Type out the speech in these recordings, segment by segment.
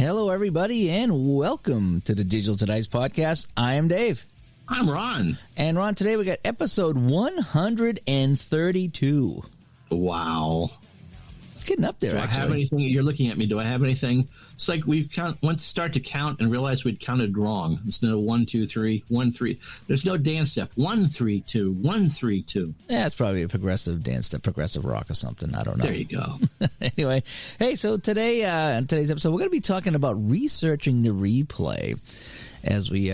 Hello, everybody, and welcome to the Digital to Dice podcast. I am Dave. I'm Ron. And Ron, today we got episode 132. Wow. It's getting up there, Do actually. I have anything? You're looking at me. Do I have anything? It's like we went to start to count and realized we'd counted wrong. Instead of 1, 2, 3, 1, 3. There's no dance step. 1, 3, 2, 1, 3, 2. Yeah, it's probably a progressive dance step, progressive rock or something. I don't know. There you go. Anyway, hey, so today, in today's episode, we're going to be talking about researching the replay as we,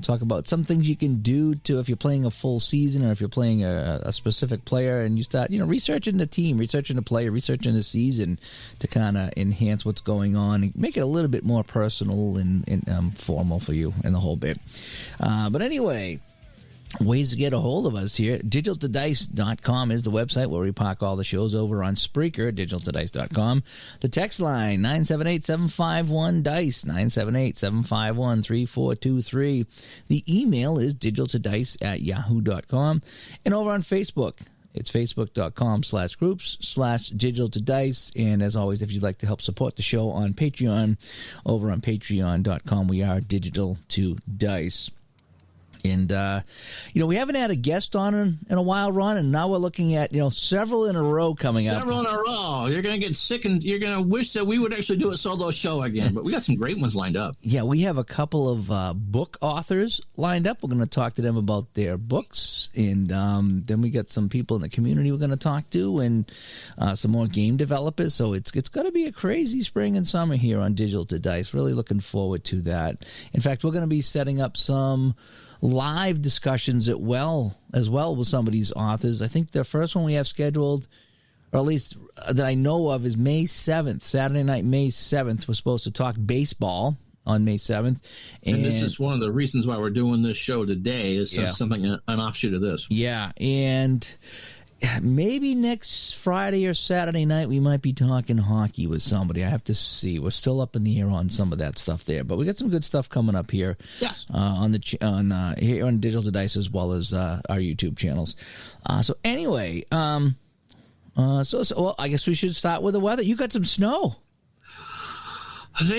talk about some things you can do to if you're playing a full season or if you're playing a specific player and you start, researching the team, researching the player, researching the season to kind of enhance what's going on and make it a little bit more personal and formal for you and the whole bit. But anyway, ways to get a hold of us here. digitaltodice.com is the website where we park all the shows over on Spreaker, digitaltodice.com. The text line, 978-751-DICE, 978-751-3423. The email is digitaltodice@yahoo.com. And over on Facebook, it's facebook.com/groups/digitaltodice. And as always, if you'd like to help support the show on Patreon, over on patreon.com, we are Digital to Dice. And, we haven't had a guest on in a while, Ron, and now we're looking at, several in a row coming up. Several in a row. You're going to get sick and you're going to wish that we would actually do a solo show again. But we got some great ones lined up. Yeah, we have a couple of book authors lined up. We're going to talk to them about their books. And then we got some people in the community we're going to talk to and some more game developers. So it's going to be a crazy spring and summer here on Digital to Dice. Really looking forward to that. In fact, we're going to be setting up some live discussions as well with some of these authors. I think the first one we have scheduled, or at least that I know of, is May 7th, Saturday night, May 7th. We're supposed to talk baseball on May 7th. And this is one of the reasons why we're doing this show today is something, an offshoot of this. Yeah, and maybe next Friday or Saturday night we might be talking hockey with somebody. I have to see. We're still up in the air on some of that stuff there, but we got some good stuff coming up here. Yes, here on Digital to Dice as well as our YouTube channels. So anyway, well, I guess we should start with the weather. You got some snow. As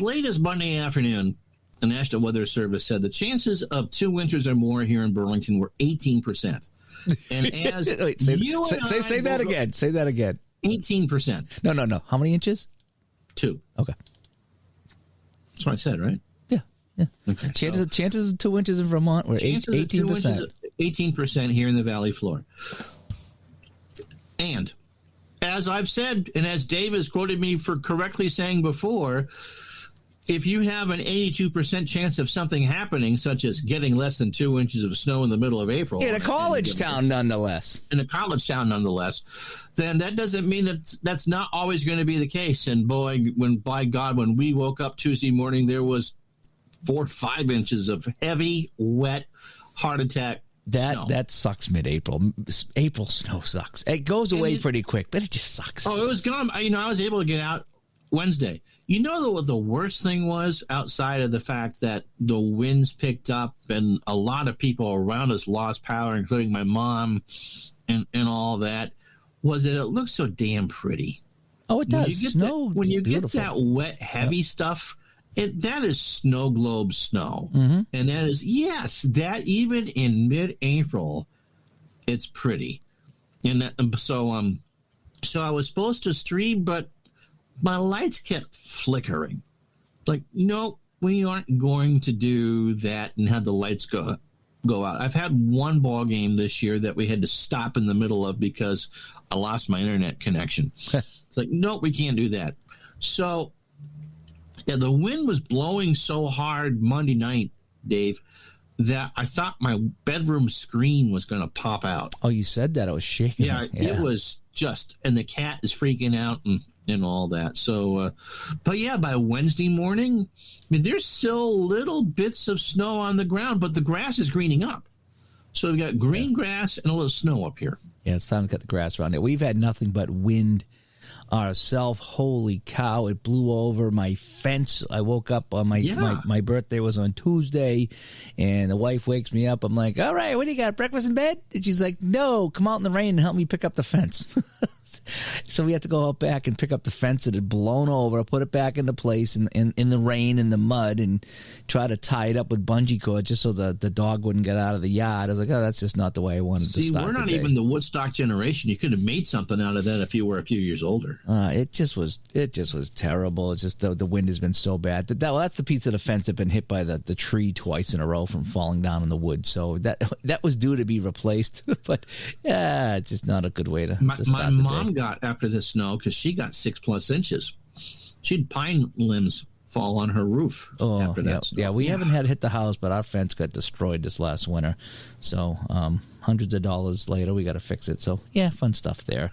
late as Monday afternoon, the National Weather Service said the chances of 2 winters or more here in Burlington were 18%. And as Wait, say that again. Say that again. 18%. No. How many inches? 2. Okay. That's what I said, right? Yeah. Okay, chances of 2 inches in Vermont were 18%. 18% here in the Valley floor. And as I've said, and as Dave has quoted me for correctly saying before, if you have an 82% chance of something happening, such as getting less than 2 inches of snow in the middle of April. In a college town, nonetheless. Then that doesn't mean that's not always going to be the case. And when we woke up Tuesday morning, there was 4 or 5 inches of heavy, wet, heart attack snow. That sucks mid-April. April snow sucks. It goes away pretty quick, but it just sucks. Oh, it was gone. I was able to get out Wednesday. You know what the worst thing was, outside of the fact that the winds picked up and a lot of people around us lost power, including my mom and all that, was that it looked so damn pretty. Oh, it does. When you get that wet, heavy stuff, that is snow globe snow. Mm-hmm. And that is, that even in mid-April, it's pretty. And so I was supposed to stream, but my lights kept flickering. Like, no, we aren't going to do that and have the lights go out. I've had one ball game this year that we had to stop in the middle of because I lost my internet connection. It's like, no, we can't do that. So the wind was blowing so hard Monday night, Dave, that I thought my bedroom screen was going to pop out. Oh, you said that. I was shaking. Yeah, it was just, and the cat is freaking out and all that. So, but yeah, by Wednesday morning, there's still little bits of snow on the ground, but the grass is greening up. So we've got green grass and a little snow up here. Yeah, it's time to cut the grass around it. We've had nothing but wind ourselves. Holy cow, it blew over my fence. I woke up on my birthday was on Tuesday, and the wife wakes me up. I'm like, all right, what do you got, breakfast in bed? And she's like, no, come out in the rain and help me pick up the fence. So we had to go out back and pick up the fence that had blown over, put it back into place in the rain and the mud, and try to tie it up with bungee cord just so the dog wouldn't get out of the yard. I was like, oh, that's just not the way I wanted to start. See, we're not even the Woodstock generation. You could have made something out of that if you were a few years older. It just was terrible. It's just the wind has been so bad. That's the piece of the fence that been hit by the tree twice in a row from falling down in the woods. So that was due to be replaced. But yeah, it's just not a good way to start the day. My mom got after the snow because she got 6+ inches. She had pine limbs fall on her roof after that snow. Yeah, we haven't had hit the house, but our fence got destroyed this last winter. So hundreds of dollars later, we got to fix it. So yeah, fun stuff there.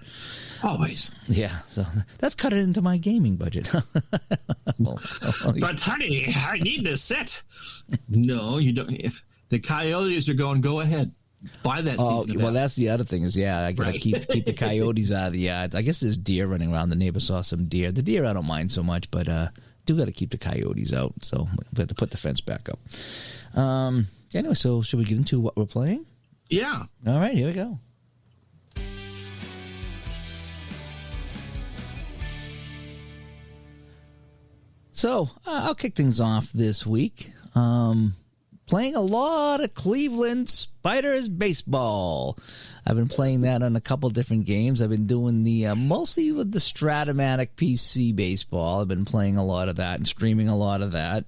Always. Yeah, so that's cut it into my gaming budget. But honey, I need to sit. No, you don't. If the Coyotes are going, go ahead. Buy that season. Well, that's the other thing is, I got to keep the coyotes out of the yards. I guess there's deer running around. The neighbor saw some deer. The deer I don't mind so much, but do got to keep the coyotes out. So we have to put the fence back up. Anyway, so should we get into what we're playing? Yeah. All right, here we go. So I'll kick things off this week. Playing a lot of Cleveland Spiders baseball. I've been playing that on a couple different games. I've been doing the mostly with the Strat-o-Matic PC baseball. I've been playing a lot of that and streaming a lot of that.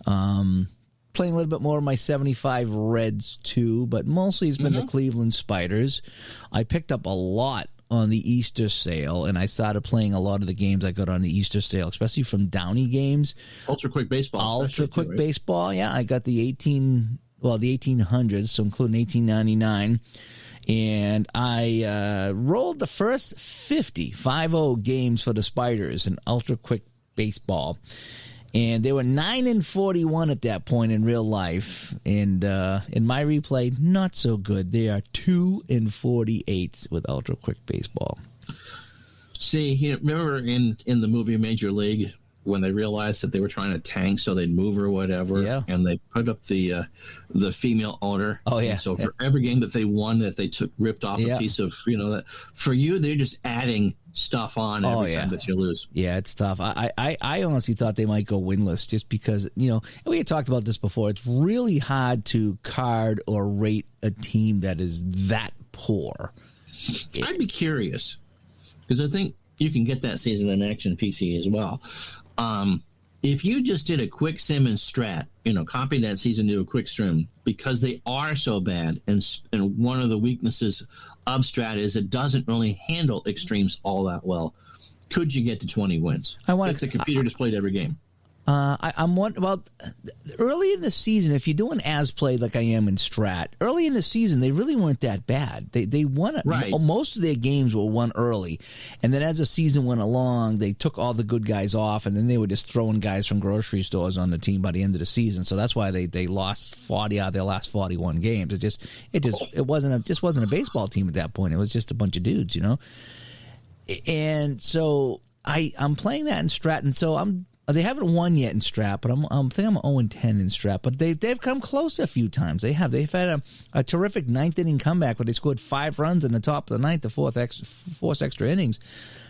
Playing a little bit more of my 75 Reds too, but mostly it's been the Cleveland Spiders. I picked up a lot on the Easter sale, and I started playing a lot of the games I got on the Easter sale, especially from Downey Games. Ultra Quick Baseball. Ultra Quick Baseball, yeah. I got the 1800s, so including 1899. And I rolled the first 50 games for the Spiders in Ultra Quick Baseball. And they were 9-41 at that point in real life. And in my replay, not so good. They are 2-48 with Ultra Quick Baseball. See, remember in the movie Major League when they realized that they were trying to tank so they'd move or whatever, and they put up the female owner. Oh yeah. And so for every game that they won, that they ripped off a piece of, that for you, they're just adding stuff on every time that you lose. Yeah, it's tough. I honestly thought they might go winless just because, and we had talked about this before. It's really hard to card or rate a team that is that poor. I'd be curious because I think you can get that season in Action PC as well. If you just did a quick sim and strat, copy that season to a quick sim because they are so bad. And one of the weaknesses of strat is it doesn't really handle extremes all that well. Could you get to 20 wins? If the computer displayed every game. I'm wondering about early in the season. If you're doing as played like I am in Strat, early in the season they really weren't that bad. They won most of their games were won early, and then as the season went along, they took all the good guys off, and then they were just throwing guys from grocery stores on the team by the end of the season. So that's why they lost 40 out of their last 41 games. It wasn't a baseball team at that point. It was just a bunch of dudes, And so I'm playing that in Strat, and so they haven't won yet in Strat, but I think I'm 0-10 in Strat. But they've come close a few times. They've had a terrific ninth inning comeback where they scored 5 runs in the top of the ninth, the forced extra innings.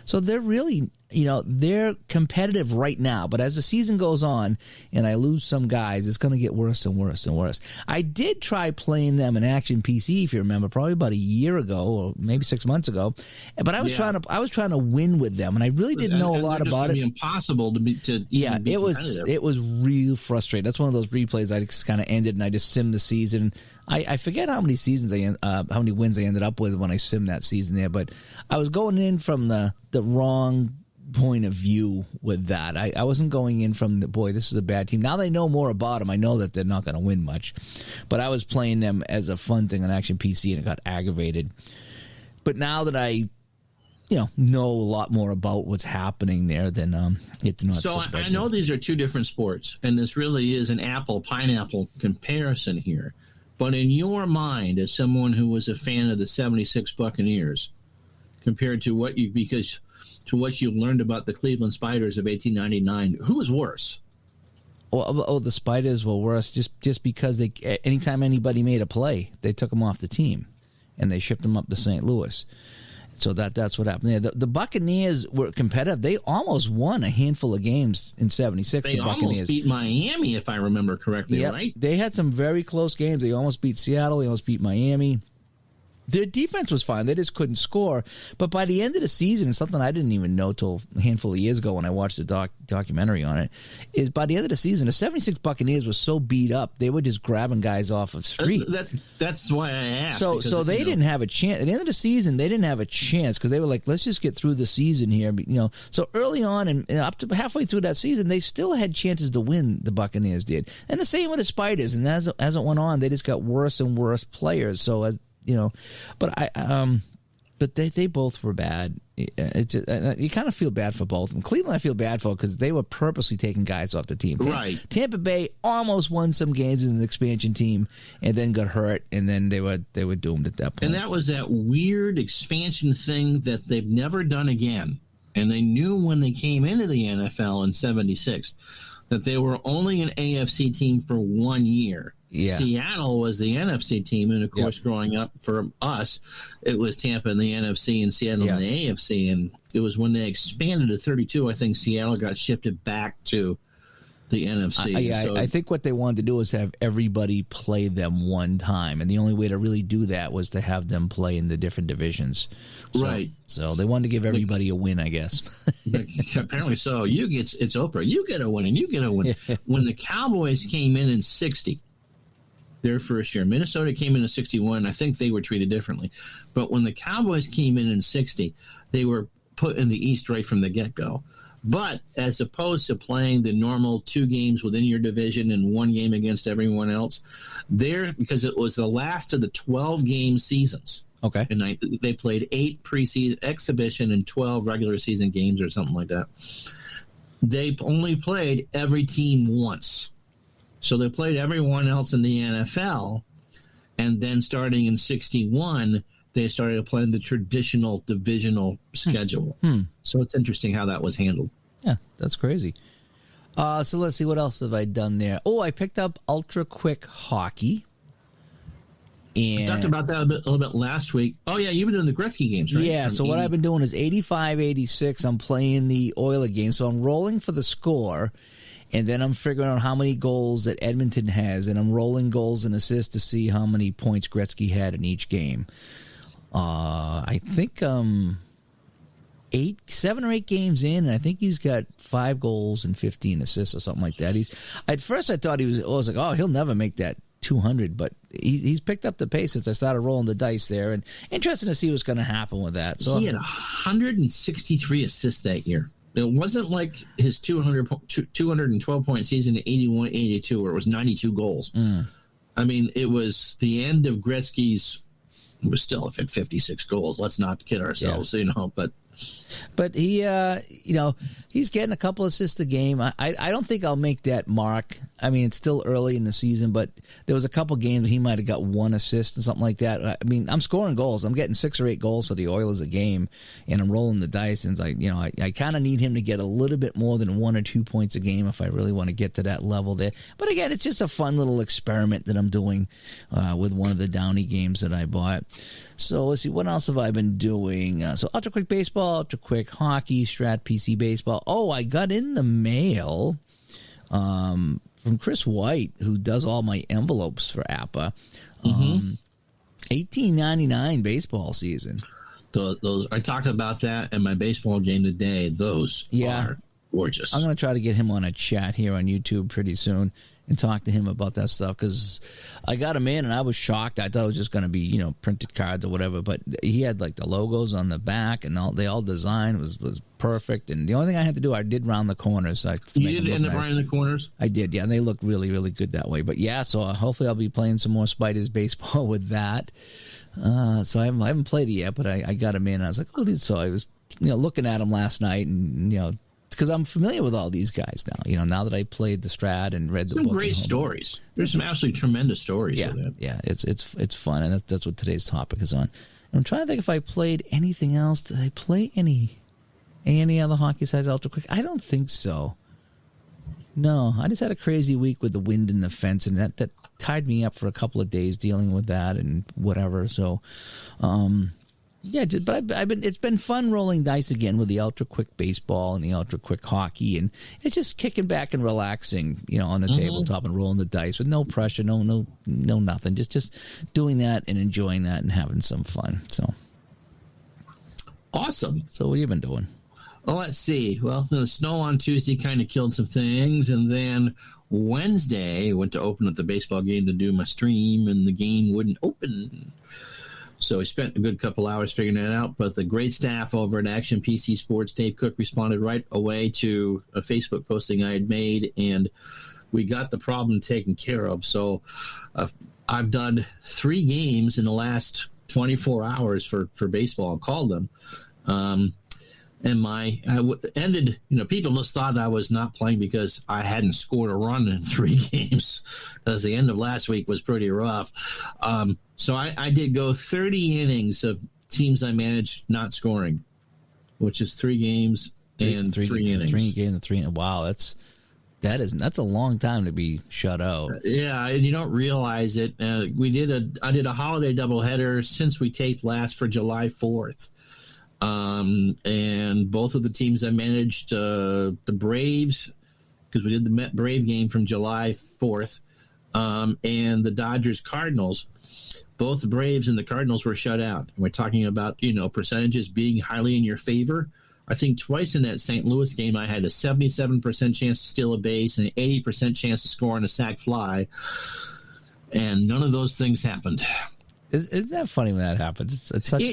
So they're really, they're competitive right now. But as the season goes on and I lose some guys, it's going to get worse and worse and worse. I did try playing them in Action PC, if you remember, probably about a year ago or maybe 6 months ago. But I was trying to win with them, and I really didn't know a lot about it. It's impossible to be it was real frustrating. That's one of those replays I just kind of ended, and I just simmed the season. I forget how many wins I ended up with when I simmed that season there, but I was going in from the wrong point of view with that. I wasn't going in from this is a bad team. Now they know more about them. I know that they're not going to win much, but I was playing them as a fun thing on Action PC, and it got aggravated. But now that I know a lot more about what's happening there, then it's not. So I know these are two different sports, and this really is an apple-pineapple comparison here. But in your mind, as someone who was a fan of the 76 Buccaneers, compared to because to what you learned about the Cleveland Spiders of 1899, who was worse? The Spiders were worse just because anytime anybody made a play, they took them off the team, and they shipped them up to St. Louis. So that's what happened there. The Buccaneers were competitive. They almost won a handful of games in '76. They the Buccaneers almost beat Miami, if I remember correctly, right? They had some very close games. They almost beat Seattle. They almost beat Miami. Their defense was fine. They just couldn't score. But by the end of the season, and something I didn't even know till a handful of years ago when I watched the documentary on it, is by the end of the season, the 76 Buccaneers were so beat up, they were just grabbing guys off of the street. That's why I asked. So they didn't have a chance. At the end of the season, they didn't have a chance because they were like, let's just get through the season here. So early on and up to halfway through that season, they still had chances to win, the Buccaneers did. And the same with the Spiders. And as it went on, they just got worse and worse players. So but they both were bad. You kind of feel bad for both of them. Cleveland, I feel bad for because they were purposely taking guys off the team. Right. Tampa Bay almost won some games as an expansion team, and then got hurt, and then they were doomed at that point. And that was that weird expansion thing that they've never done again. And they knew when they came into the NFL in '76 that they were only an AFC team for 1 year. Yeah. Seattle was the NFC team, and of course, growing up for us, it was Tampa in the NFC and Seattle in the AFC. And it was when they expanded to 32, I think Seattle got shifted back to the NFC. I think what they wanted to do was have everybody play them one time, and the only way to really do that was to have them play in the different divisions. So they wanted to give everybody a win, I guess. Apparently so. It's Oprah. You get a win, and you get a win. When the Cowboys came in '60. Their first year. Minnesota came in 61. I think they were treated differently. But when the Cowboys came in '60, they were put in the East right from the get-go. But as opposed to playing the normal 2 games within your division and 1 game against everyone else, because it was the last of the 12-game seasons. Okay. And they played 8 preseason exhibition and 12 regular season games or something like that. They only played every team once. So they played everyone else in the NFL, and then starting in '61, they started playing the traditional divisional schedule. So it's interesting how that was handled. Yeah, that's crazy. So let's see, what else have I done there? Oh, I picked up Ultra Quick Hockey. And I talked about that a little bit last week. Oh, yeah, you've been doing the Gretzky games, right? Yeah, so what I've been doing is 85, 86, I'm playing the Oiler game. So I'm rolling for the score, and then I'm figuring out how many goals that Edmonton has, and I'm rolling goals and assists to see how many points Gretzky had in each game. I think 7 or 8 games in, and I think he's got 5 goals and 15 assists or something like that. At first I thought I was like, oh, he'll never make that 200, but he's picked up the pace since I started rolling the dice there, and interesting to see what's going to happen with that. So he had 163 assists that year. It wasn't like his 212-point season in 81-82 where it was 92 goals. I mean, it was the end of Gretzky's. It was still at 56 goals. Let's not kid ourselves, But he, he's getting a couple assists a game. I don't think I'll make that mark. I mean, it's still early in the season, but there was a couple games he might have got 1 assist and something like that. I mean, I'm scoring goals. I'm getting 6 or 8 goals for the Oilers a game, and I'm rolling the dice. And it's like, I kind of need him to get a little bit more than 1 or 2 points a game if I really want to get to that level there. But again, it's just a fun little experiment that I'm doing with one of the Downey games that I bought. So let's see, what else have I been doing? So Ultra Quick Baseball, Ultra Quick Hockey, Strat PC Baseball. Oh, I got in the mail from Chris White, who does all my envelopes for APA. 1899 baseball season. Those I talked about that in my baseball game today. Those are gorgeous. I'm going to try to get him on a chat here on YouTube pretty soon and talk to him about that stuff, because I got him in and I was shocked. I thought it was just going to be, printed cards or whatever, but he had like the logos on the back and they all designed was perfect. And the only thing I had to do, I did round the corners. You did end up rounding the corners? I did, yeah, and they look really, really good that way. But yeah, so hopefully I'll be playing some more Spiders baseball with that. So I haven't played it yet, but I got him in and I was like, oh, so I was looking at him last night and because I'm familiar with all these guys now. Now that I played the Strat and read the book. Some great stories. There's some absolutely tremendous stories. Yeah, with that. Yeah, it's fun, and that's what today's topic is on. And I'm trying to think if I played anything else. Did I play any Any other hockey sites ultra quick? I don't think so. No, I just had a crazy week with the wind in the fence, and that tied me up for a couple of days dealing with that and whatever. So, yeah, but it's been fun rolling dice again with the ultra quick baseball and the ultra quick hockey, and it's just kicking back and relaxing, on the tabletop and rolling the dice with no pressure, no nothing, just doing that and enjoying that and having some fun. So awesome. So what have you been doing? Well, let's see. Well, the snow on Tuesday kind of killed some things, and then Wednesday I went to open up the baseball game to do my stream, and the game wouldn't open. So I spent a good couple hours figuring that out, but the great staff over at Action PC Sports, Dave Cook, responded right away to a Facebook posting I had made, and we got the problem taken care of. So I've done 3 games in the last 24 hours for baseball and called them. And ended, people just thought I was not playing because I hadn't scored a run in 3 games, because the end of last week was pretty rough. So I did go 30 innings of teams I managed not scoring, which is 3 games and 3 innings. 3 games and 3 innings. Wow, that's a long time to be shut out. Yeah, and you don't realize it. I did a holiday doubleheader since we taped last for July 4th. And both of the teams I managed, the Braves, because we did the Met Brave game from July 4th, and the Dodgers Cardinals, both the Braves and the Cardinals were shut out. And we're talking about, percentages being highly in your favor. I think twice in that St. Louis game, I had a 77% chance to steal a base and an 80% chance to score on a sac fly. And none of those things happened. Isn't that funny when that happens? It's such...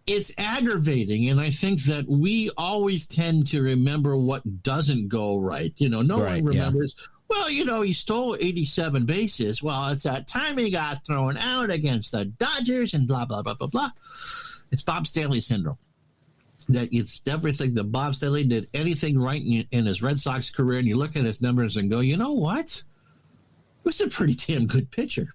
It's aggravating, and I think that we always tend to remember what doesn't go right. No one remembers, well, he stole 87 bases. Well, it's that time he got thrown out against the Dodgers and blah, blah, blah, blah, blah. It's Bob Stanley syndrome. That it's everything that Bob Stanley did anything right in his Red Sox career, and you look at his numbers and go, you know what? He was a pretty damn good pitcher.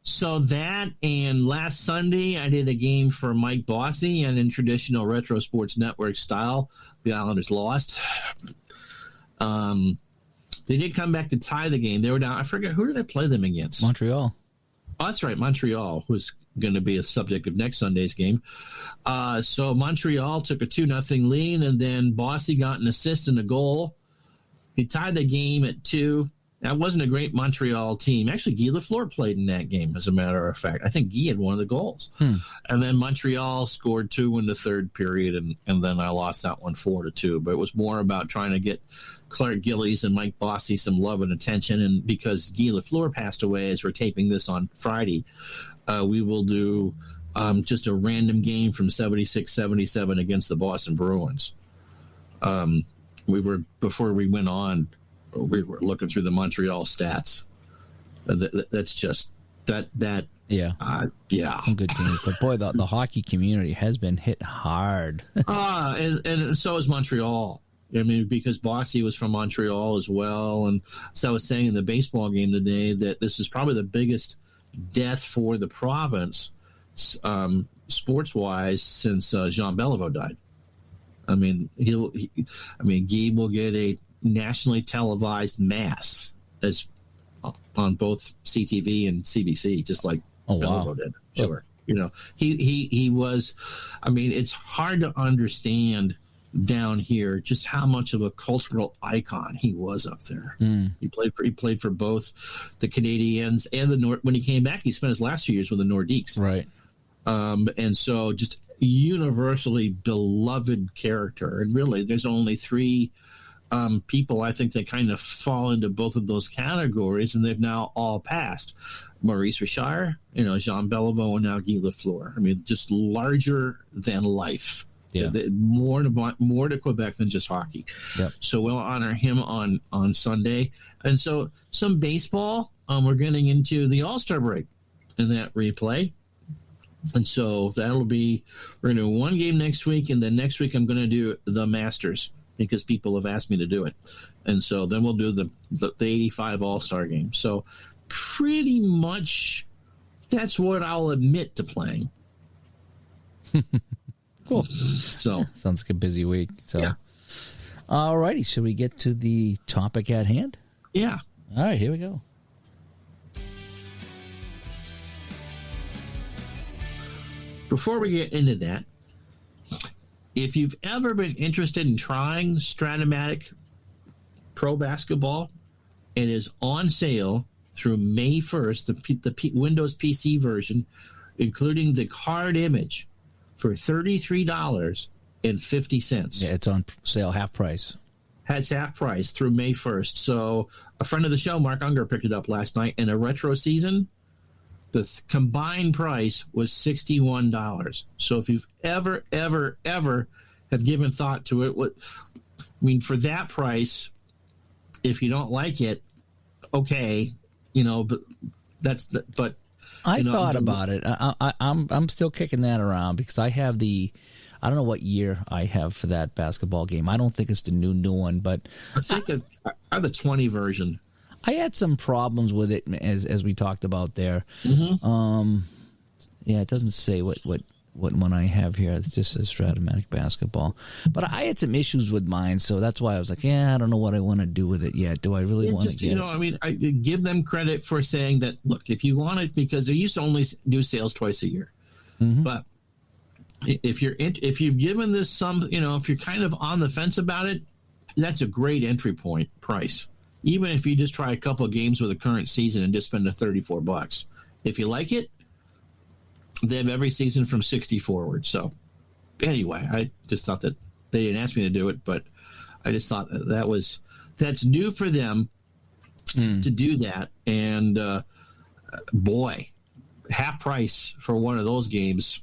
So that, and last Sunday I did a game for Mike Bossy, and in traditional Retro Sports Network style, the Islanders lost. They did come back to tie the game. They were down. I forget, who did I play them against? Montreal. Oh, that's right, Montreal, who's going to be a subject of next Sunday's game. So Montreal took a 2-0 lead, and then Bossy got an assist and a goal. He tied the game at 2. That wasn't a great Montreal team. Actually, Guy Lafleur played in that game, as a matter of fact. I think Guy had one of the goals. And then Montreal scored 2 in the third period, and then I lost that one 4-2. But it was more about trying to get Clark Gillies and Mike Bossy some love and attention. And because Guy Lafleur passed away, as we're taping this on Friday, we will do just a random game from 76-77 against the Boston Bruins. Before we went on, we were looking through the Montreal stats. That's just that. Yeah. Yeah. Some good teams. But boy, the hockey community has been hit hard. And so is Montreal. I mean, because Bossy was from Montreal as well. And so I was saying in the baseball game today that this is probably the biggest death for the province, sports-wise, since Jean Beliveau died. I mean, Guy will get a nationally televised mass as on both CTV and CBC, just like Beliveau did. Sure. He was, it's hard to understand down here just how much of a cultural icon he was up there. He played for both the Canadiens and the when he came back, he spent his last 2 years with the Nordiques. Right. And so just universally beloved character. And really, there's only 3 people I think that kind of fall into both of those categories, and they've now all passed. Maurice Richard, Jean Beliveau, and now Guy Lafleur. Just larger than life. Yeah. More to Quebec than just hockey. Yep. So we'll honor him on Sunday. And so some baseball. We're getting into the All-Star break in that replay. And so we're going to do 1 game next week, and then next week I'm going to do the Masters, because people have asked me to do it. And so then we'll do the 85 All-Star game. So pretty much that's what I'll admit to playing. Cool. So Sounds like a busy week. So, yeah. All righty. Should we get to the topic at hand? Yeah. All right, here we go. Before we get into that, if you've ever been interested in trying Strat-o-Matic Pro Basketball, it is on sale through May 1st, the Windows PC version, including the card image, for $33.50. Yeah, it's on sale half price. Has half price through May 1st. So a friend of the show, Mark Unger, picked it up last night. In a retro season, the combined price was $61. So if you've ever have given thought to it, for that price, if you don't like it, okay, but I thought about it. I'm still kicking that around because I have I don't know what year I have for that basketball game. I don't think it's the new one, but I think I have the 20 version. I had some problems with it as we talked about there. Mm-hmm. Yeah, it doesn't say what one I have here. It just says Strat-o-Matic basketball. But I had some issues with mine, so that's why I was like, I don't know what I want to do with it yet. Do I really want to get it? I give them credit for saying that, look, if you want it, because they used to only do sales twice a year. Mm-hmm. But if you've given this some, if you're kind of on the fence about it, that's a great entry point price. Even if you just try a couple of games with the current season and just spend the $34. If you like it, they have every season from 60 forward. So anyway, I just thought that they didn't ask me to do it, but I just thought that's new for them to do that. And boy, half price for one of those games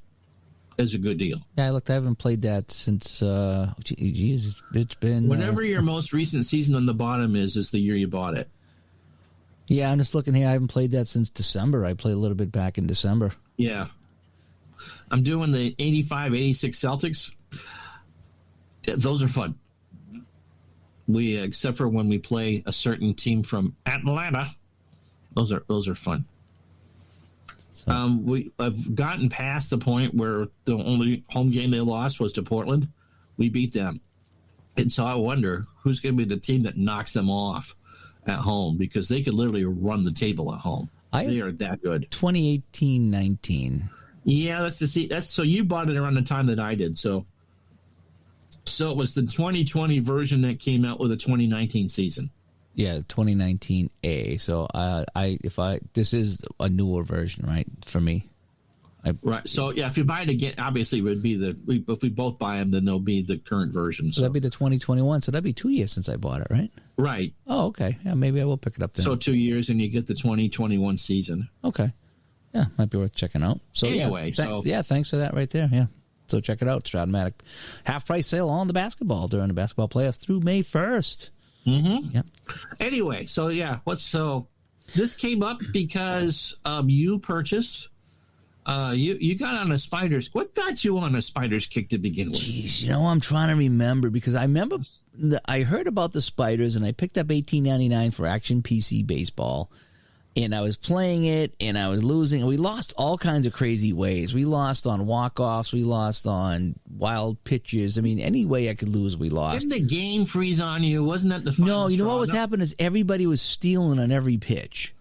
is a good deal. Yeah, I haven't played that since, it's been... Whenever your most recent season on the bottom is the year you bought it. Yeah, I'm just looking here. I haven't played that since December. I played a little bit back in December. Yeah. I'm doing the 85-86 Celtics. Those are fun. Except for when we play a certain team from Atlanta. Those are fun. I've gotten past the point where the only home game they lost was to Portland. We beat them. And so I wonder who's going to be the team that knocks them off at home, because they could literally run the table at home. They are that good. 2018-19. Yeah, that's so you bought it around the time that I did. So it was the 2020 version that came out with the 2019 season. Yeah, 2019A. So this is a newer version, right, for me. Right. So yeah, if you buy it again, obviously it would be if we both buy them, then they'll be the current version. So that'd be the 2021. So that'd be 2 years since I bought it, right? Right. Oh, okay. Yeah, maybe I will pick it up then. So 2 years, and you get the 2021 season. Okay. Yeah, might be worth checking out. So anyway, thanks for that right there. Yeah. So check it out, Strat-o-Matic. Half price sale on the basketball during the basketball playoffs through May 1st. Mm-hmm. Yep. Anyway, so yeah, this came up because you purchased. You got on a Spiders. What got you on a Spiders kick to begin with? Jeez, I'm trying to remember, because I remember I heard about the Spiders and I picked up $18.99 for Action PC Baseball, and I was playing it and I was losing. We lost all kinds of crazy ways. We lost on walk-offs. We lost on wild pitches. I mean, any way I could lose, we lost. Didn't the game freeze on you? Wasn't that the final No, you know straw? what was happening is everybody was stealing on every pitch.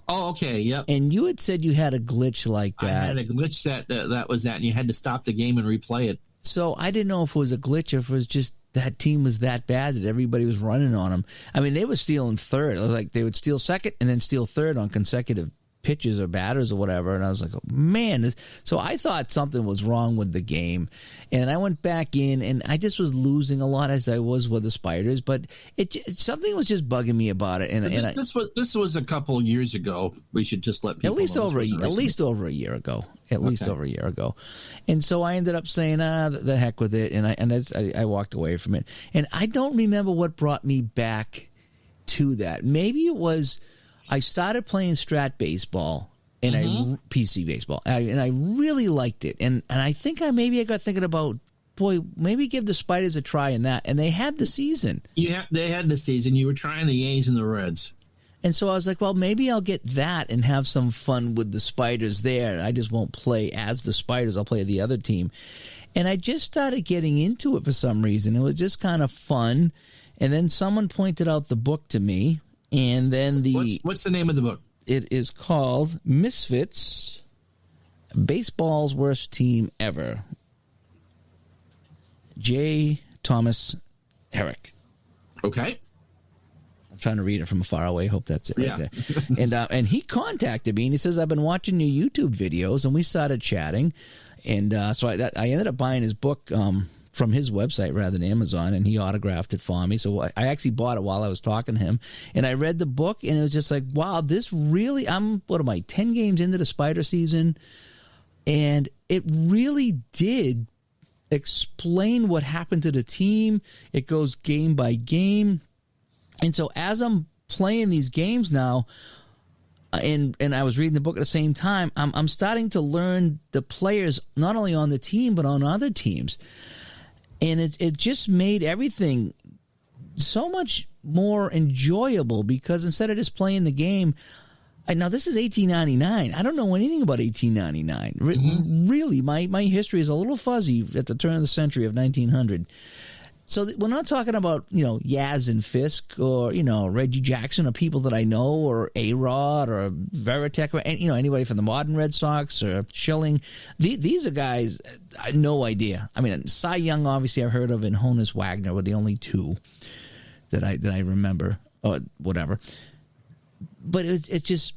Oh, okay, yep. And you had said you had a glitch like that. I had a glitch that was that, and you had to stop the game and replay it. So I didn't know if it was a glitch or if it was just that team was that bad that everybody was running on them. I mean, they were stealing third. It was like they would steal second and then steal third on consecutive pitches or batters or whatever. And I was like, oh, man. So I thought something was wrong with the game. And I went back in, and I just was losing a lot as I was with the Spiders. But something was just bugging me about it. And this was a couple years ago. We should just let people at least over a year ago. And so I ended up saying, the heck with it. And I walked away from it. And I don't remember what brought me back to that. Maybe it was I started playing Strat Baseball and PC Baseball, and I really liked it. And I think I got thinking about, boy, maybe give the Spiders a try in that. And they had the season. They had the season. You were trying the A's and the Reds. And so I was like, well, maybe I'll get that and have some fun with the Spiders there. I just won't play as the Spiders. I'll play the other team. And I just started getting into it for some reason. It was just kind of fun. And then someone pointed out the book to me. And then What's the name of the book? It is called Misfits, Baseball's Worst Team Ever. J. Thomas Herrick. Okay. I'm trying to read it from far away. Hope that's it right there. And he contacted me, and he says, I've been watching your YouTube videos, and we started chatting. And so I ended up buying his book from his website rather than Amazon, and he autographed it for me. So I actually bought it while I was talking to him. And I read the book, and it was just like, wow, this really, 10 games into the Spider season, and it really did explain what happened to the team. It goes game by game. And so as I'm playing these games now, and I was reading the book at the same time, I'm starting to learn the players not only on the team but on other teams, and it just made everything so much more enjoyable, because instead of just playing the game, now this is 1899. I don't know anything about 1899. Really, my history is a little fuzzy at the turn of the century of 1900. So we're not talking about, Yaz and Fisk or, Reggie Jackson or people that I know, or A-Rod or Veritek or, anybody from the modern Red Sox or Schilling. These are guys, I had no idea. I mean, Cy Young, obviously, I've heard of, and Honus Wagner were the only two that I remember, or whatever. But it just,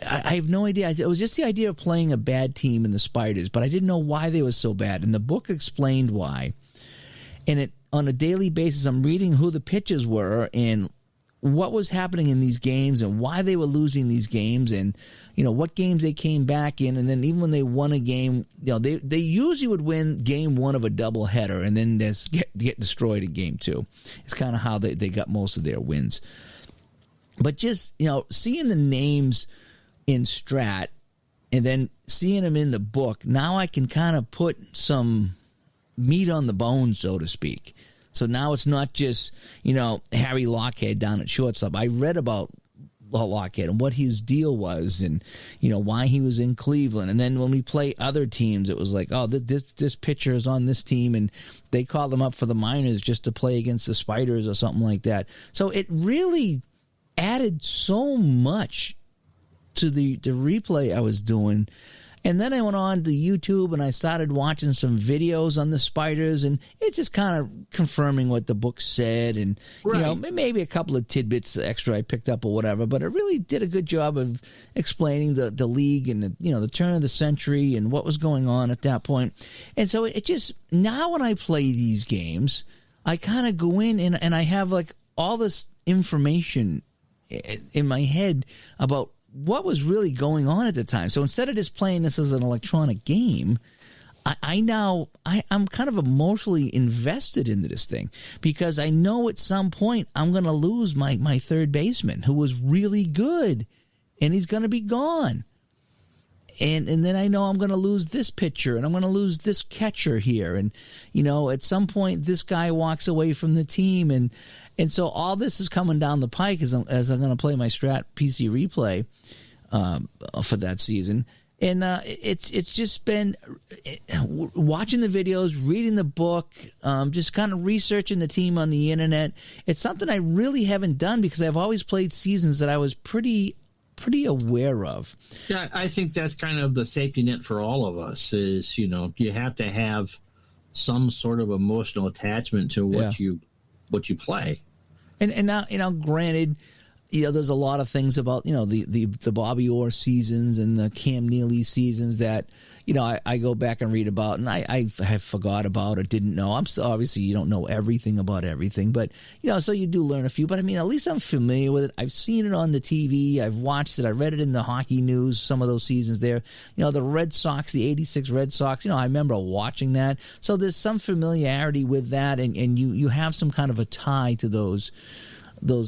I have no idea. It was just the idea of playing a bad team in the Spiders, but I didn't know why they were so bad. And the book explained why. And on a daily basis, I'm reading who the pitchers were and what was happening in these games and why they were losing these games, and what games they came back in. And then even when they won a game, they usually would win game one of a doubleheader and then just get destroyed in game two. It's kind of how they got most of their wins. But just seeing the names in Strat and then seeing them in the book, now I can kind of put some meat on the bone, so to speak. So now it's not just, Harry Lockhead down at shortstop. I read about Lockhead and what his deal was, and, why he was in Cleveland. And then when we play other teams, it was like, oh, this pitcher is on this team, and they called them up for the minors just to play against the Spiders or something like that. So it really added so much to the replay I was doing. And then I went on to YouTube and I started watching some videos on the Spiders, and it's just kind of confirming what the book said, and maybe a couple of tidbits extra I picked up or whatever. But it really did a good job of explaining the league and the turn of the century and what was going on at that point. And so it just, now when I play these games, I kind of go in and I have like all this information in my head about what was really going on at the time. So instead of just playing this as an electronic game, I'm kind of emotionally invested into this thing, because I know at some point I'm going to lose my third baseman who was really good, and he's going to be gone. And then I know I'm going to lose this pitcher, and I'm going to lose this catcher here. And, at some point this guy walks away from the team. And so all this is coming down the pike as I'm going to play my Strat PC replay for that season. And it's just been watching the videos, reading the book, just kind of researching the team on the internet. It's something I really haven't done, because I've always played seasons that I was pretty aware of. Yeah, I think that's kind of the safety net for all of us is, you have to have some sort of emotional attachment to what you play. And now, granted, there's a lot of things about, the Bobby Orr seasons and the Cam Neely seasons that, I go back and read about, and I have forgot about or didn't know. I'm still, obviously, you don't know everything about everything, but, so you do learn a few. But, I mean, at least I'm familiar with it. I've seen it on the TV. I've watched it. I read it in the hockey news, some of those seasons there. The Red Sox, the 86 Red Sox, I remember watching that. So there's some familiarity with that, and you have some kind of a tie to those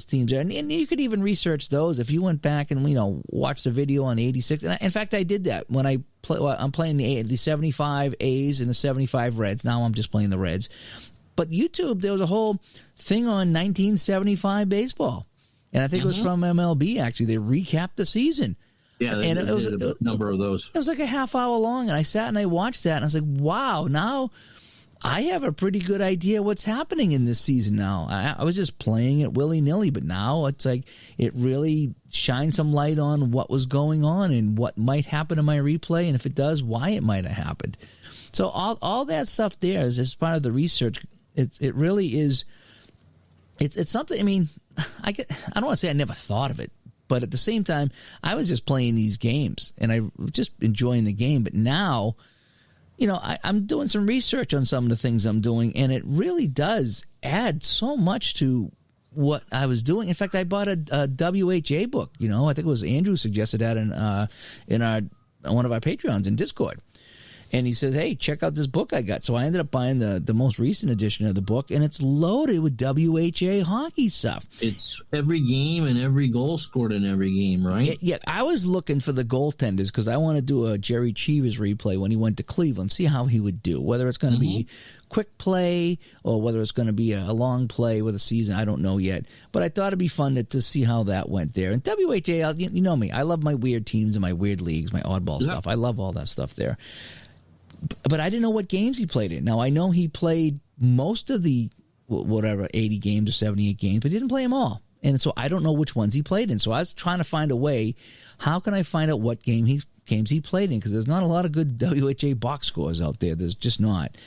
teams there. And you could even research those if you went back and watched the video on 86. And in fact, I did that when I'm playing the 75 A's and the 75 Reds. Now I'm just playing the Reds. But YouTube, there was a whole thing on 1975 baseball, and I think it was from MLB. Actually, they recapped the season. Yeah, and it was a number of those. It was like a half hour long, and I sat and I watched that, and I was like, wow, now I have a pretty good idea what's happening in this season now. I was just playing it willy-nilly, but now it's like it really shines some light on what was going on and what might happen in my replay, and if it does, why it might have happened. So all that stuff there is as part of the research. It really is. It's something. I mean, I don't want to say I never thought of it, but at the same time, I was just playing these games and I was just enjoying the game. But now, I'm doing some research on some of the things I'm doing, and it really does add so much to what I was doing. In fact, I bought a WHA book. I think it was Andrew suggested that in one of our Patreons in Discord. And he says, hey, check out this book I got. So I ended up buying the most recent edition of the book, and it's loaded with WHA hockey stuff. It's every game and every goal scored in every game, right? Yeah, I was looking for the goaltenders because I want to do a Jerry Cheevers replay when he went to Cleveland, see how he would do, whether it's going to be quick play or whether it's going to be a long play with a season. I don't know yet. But I thought it'd be fun to see how that went there. And WHA, you know me, I love my weird teams and my weird leagues, my oddball stuff. I love all that stuff there. But I didn't know what games he played in. Now, I know he played most of the, 80 games or 78 games, but he didn't play them all. And so I don't know which ones he played in. So I was trying to find a way, how can I find out what games he played in? Because there's not a lot of good WHA box scores out there. There's just not.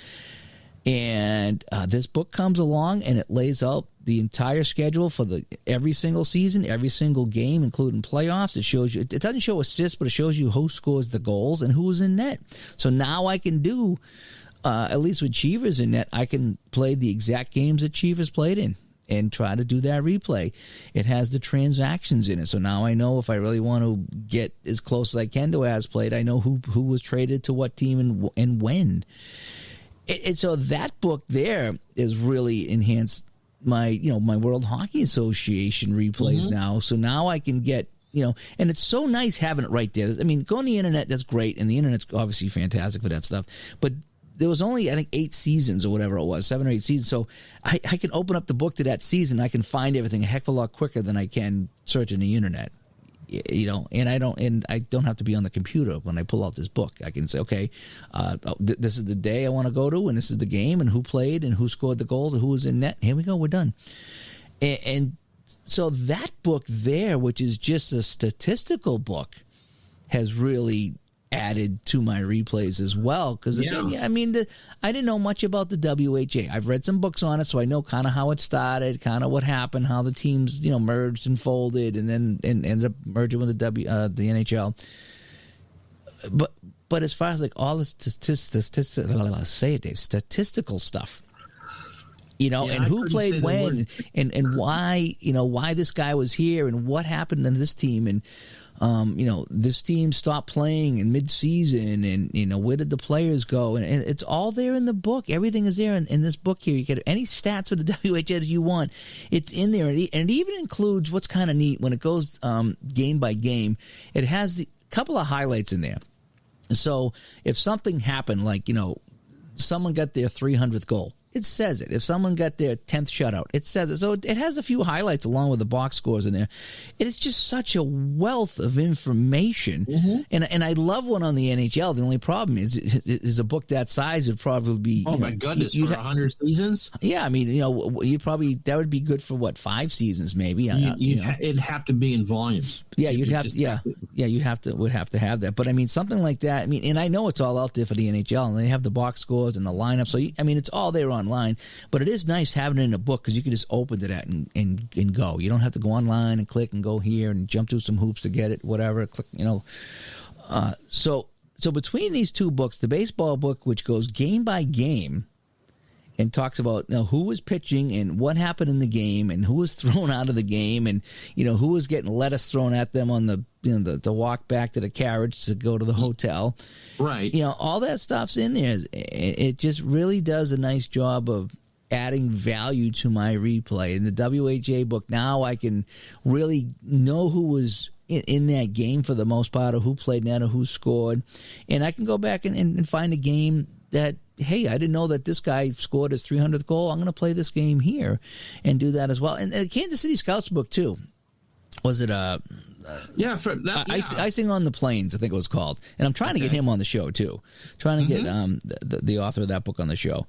And this book comes along, and it lays out the entire schedule for every single season, every single game, including playoffs. It shows you. It doesn't show assists, but it shows you who scores the goals and who's in net. So now I can do, at least with Cheevers in net, I can play the exact games that Cheevers played in and try to do that replay. It has the transactions in it. So now I know if I really want to get as close as I can to as played, I know who was traded to what team and when. And so that book there is really enhanced my World Hockey Association replays now. So now I can get, and it's so nice having it right there. I mean, go on the internet, that's great. And the internet's obviously fantastic for that stuff. But there was only, I think, 8 seasons or whatever it was, 7 or 8 seasons. So I can open up the book to that season. I can find everything a heck of a lot quicker than I can searching the internet. And I don't have to be on the computer when I pull out this book. I can say, okay, this is the day I want to go to, and this is the game, and who played, and who scored the goals, and who was in net. Here we go, we're done. And so that book there, which is just a statistical book, has really added to my replays as well. Because I didn't know much about the WHA. I've read some books on it, so I know kind of how it started, kind of what happened, how the teams merged and folded, and then ended up merging with the NHL. But as far as like all the statistical stuff, and who played when, and why, why this guy was here, and what happened to this team, and this team stopped playing in mid-season, and where did the players go? And it's all there in the book. Everything is there in this book here. You get any stats for the WHA you want. It's in there, and it even includes what's kind of neat when it goes game by game. It has a couple of highlights in there. So if something happened, like someone got their 300th goal, it says it. If someone got their 10th shutout, it says it. So it has a few highlights along with the box scores in there. It's just such a wealth of information. And I love one on the NHL. The only problem is a book that size would probably be... Oh, my goodness, for 100 seasons? Yeah, I mean, you'd probably... That would be good for, 5 seasons maybe? It'd have to be in volumes. Yeah, you'd have to... would have to have that. But, I mean, something like that... I mean, and I know it's all out there for the NHL, and they have the box scores and the lineup. So, it's all there online, but it is nice having it in a book because you can just open to that and go. You don't have to go online and click and go here and jump through some hoops to get it, whatever. Click, So between these two books, the baseball book, which goes game by game and talks about who was pitching and what happened in the game and who was thrown out of the game and who was getting lettuce thrown at them on the walk back to the carriage to go to the hotel. Right. All that stuff's in there. It just really does a nice job of adding value to my replay. In the WHA book, now I can really know who was in that game for the most part, or who played net, or who scored. And I can go back and find a game that, hey, I didn't know that this guy scored his 300th goal. I'm going to play this game here and do that as well. And the Kansas City Scouts book, too. Was it Yeah, for that. Yeah. Icing on the Plains, I think it was called. And I'm trying to get him on the show too. Trying to get the author of that book on the show.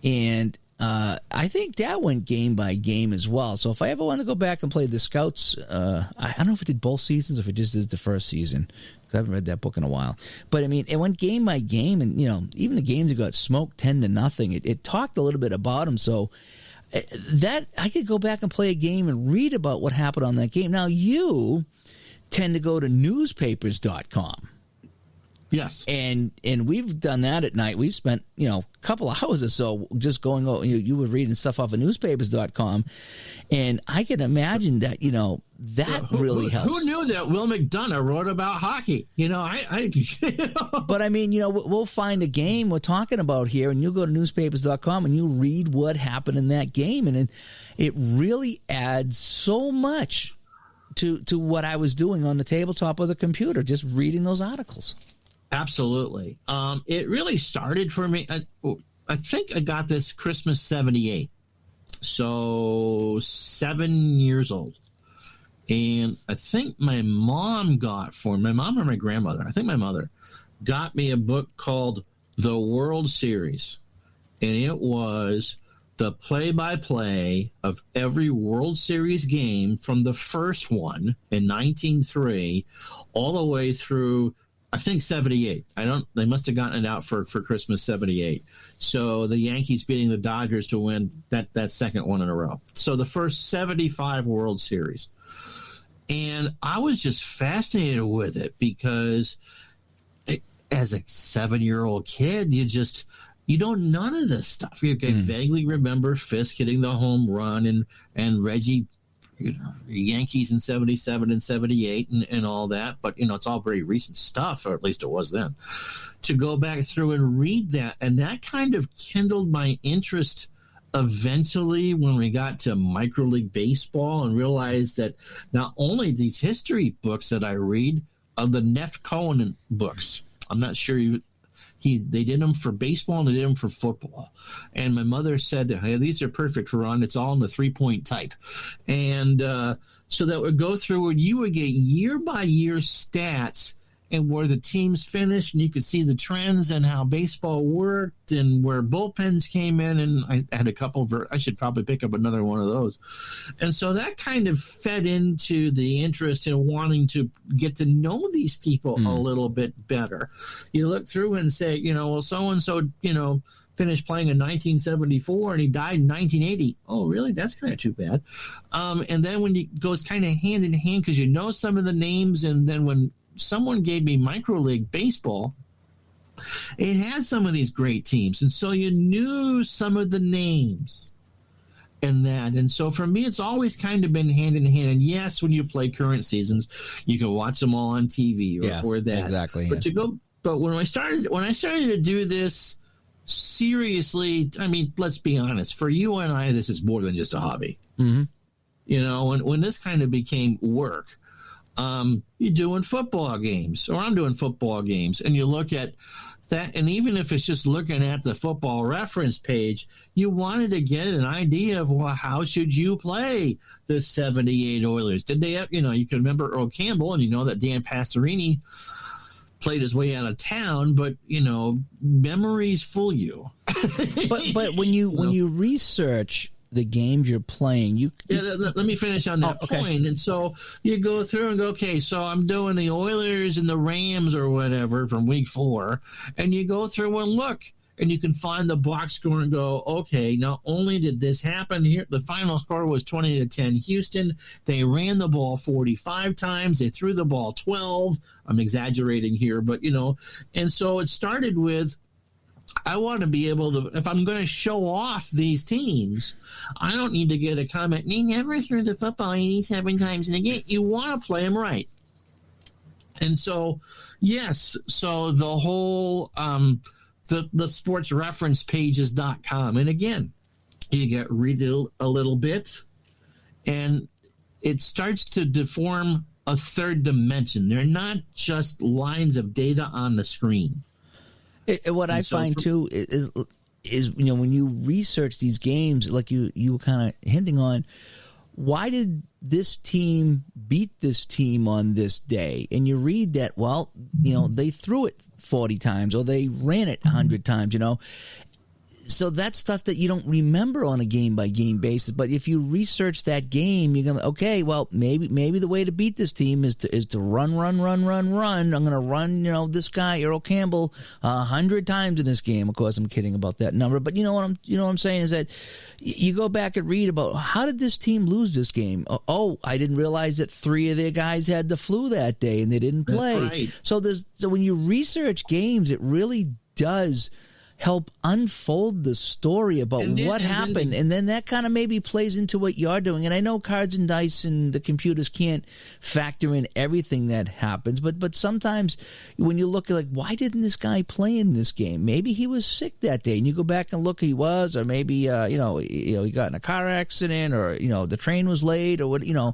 And I think that went game by game as well. So if I ever want to go back and play the Scouts, I don't know if it did both seasons or if it just did the first season. I haven't read that book in a while. But, I mean, it went game by game. And, you know, even the games that got smoked 10-0, it talked a little bit about them. So that I could go back and play a game and read about what happened on that game. Now, you tend to go to newspapers.com. Yes. And we've done that at night. We've spent, you know, a couple of hours or so just going over, you were reading stuff off of newspapers.com. And I can imagine that, you know, that really helps. Who knew that Will McDonough wrote about hockey? You know, But I mean, you know, we'll find a game we're talking about here and you go to newspapers.com and you read what happened in that game. And it really adds so much to what I was doing on the tabletop of the computer, just reading those articles. Absolutely. It really started for me. I think I got this Christmas 78. So 7 years old. And I think my mom or my grandmother, I think my mother, got me a book called The World Series. And it was the play-by-play of every World Series game from the first one in 1903 all the way through, I think, 78. They must have gotten it out for Christmas 78. So the Yankees beating the Dodgers to win that second one in a row. So the first 75 World Series. And I was just fascinated with it because as a 7-year-old kid, you don't none of this stuff. You can vaguely remember Fisk hitting the home run and Reggie, Yankees in 77 and 78 and all that. But, you know, it's all very recent stuff, or at least it was then. To go back through and read that, and that kind of kindled my interest eventually when we got to Micro League Baseball and realized that not only these history books that I read are the Neff Cohen books. I'm not sure they did them for baseball and they did them for football. And my mother said, hey, these are perfect, Ron. It's all in the 3-point type. And so that would go through and you would get year by year stats and where the teams finished, and you could see the trends and how baseball worked and where bullpens came in. And I had a couple I should probably pick up another one of those. And so that kind of fed into the interest in wanting to get to know these people a little bit better. You look through and say, you know, well, so-and-so, you know, finished playing in 1974 and he died in 1980. Oh, really? That's kind of too bad. And then when it goes kind of hand in hand because you know some of the names, and then when someone gave me Micro League Baseball, it had some of these great teams. And so you knew some of the names and that. And so for me, it's always kind of been hand in hand. And yes, when you play current seasons, you can watch them all on TV or that. Exactly. But but when I started to do this seriously, I mean, let's be honest, for you and I, this is more than just a hobby. Mm-hmm. You know, when this kind of became work, you're doing football games, or I'm doing football games, and you look at that, and even if it's just looking at the football reference page, you wanted to get an idea of, well, how should you play the 78 Oilers? Did they have, you know, you can remember Earl Campbell, and you know that Dan Pastorini played his way out of town, but, you know, memories fool you. but when you research the games you're playing, let me finish on that point. And so you go through and go, okay, so I'm doing the Oilers and the Rams or whatever from week 4, and you go through and look, and you can find the box score and go, okay, not only did this happen here, the final score was 20-10 Houston. They ran the ball 45 times. They threw the ball 12. I'm exaggerating here, but, you know, and so it started with, I want to be able to, if I'm going to show off these teams, I don't need to get a comment, they never threw the football 87 times in a game. You want to play them right. And so, yes, so the whole, the sportsreferencepages.com. And again, you read it a little bit, and it starts to deform a third dimension. They're not just lines of data on the screen. What I find too is you know, when you research these games, like you were kind of hinting on, why did this team beat this team on this day? And you read that, well, they threw it 40 times or they ran it 100 times, So that's stuff that you don't remember on a game-by-game basis. But if you research that game, you're going to, okay, well, maybe the way to beat this team is to run. I'm going to run, this guy, Earl Campbell, 100 times in this game. Of course, I'm kidding about that number. But what I'm saying is that you go back and read about how did this team lose this game? Oh, I didn't realize that 3 of their guys had the flu that day and they didn't play. That's right. So when you research games, it really does help unfold the story about what happened, and then that kind of maybe plays into what you're doing. And I know cards and dice and the computers can't factor in everything that happens, but sometimes when you look at why didn't this guy play in this game? Maybe he was sick that day, and you go back and look, he was, or maybe he got in a car accident, or the train was late, or what. Yeah,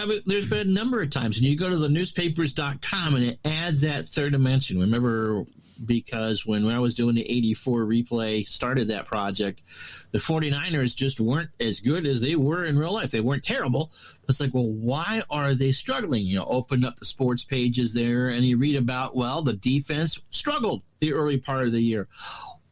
but there's been a number of times, and you go to the newspapers.com and it adds that third dimension. Remember, because when I was doing the 84 replay, started that project, the 49ers just weren't as good as they were in real life. They weren't terrible. It's like, well, why are they struggling? Open up the sports pages there and you read about, well, the defense struggled the early part of the year.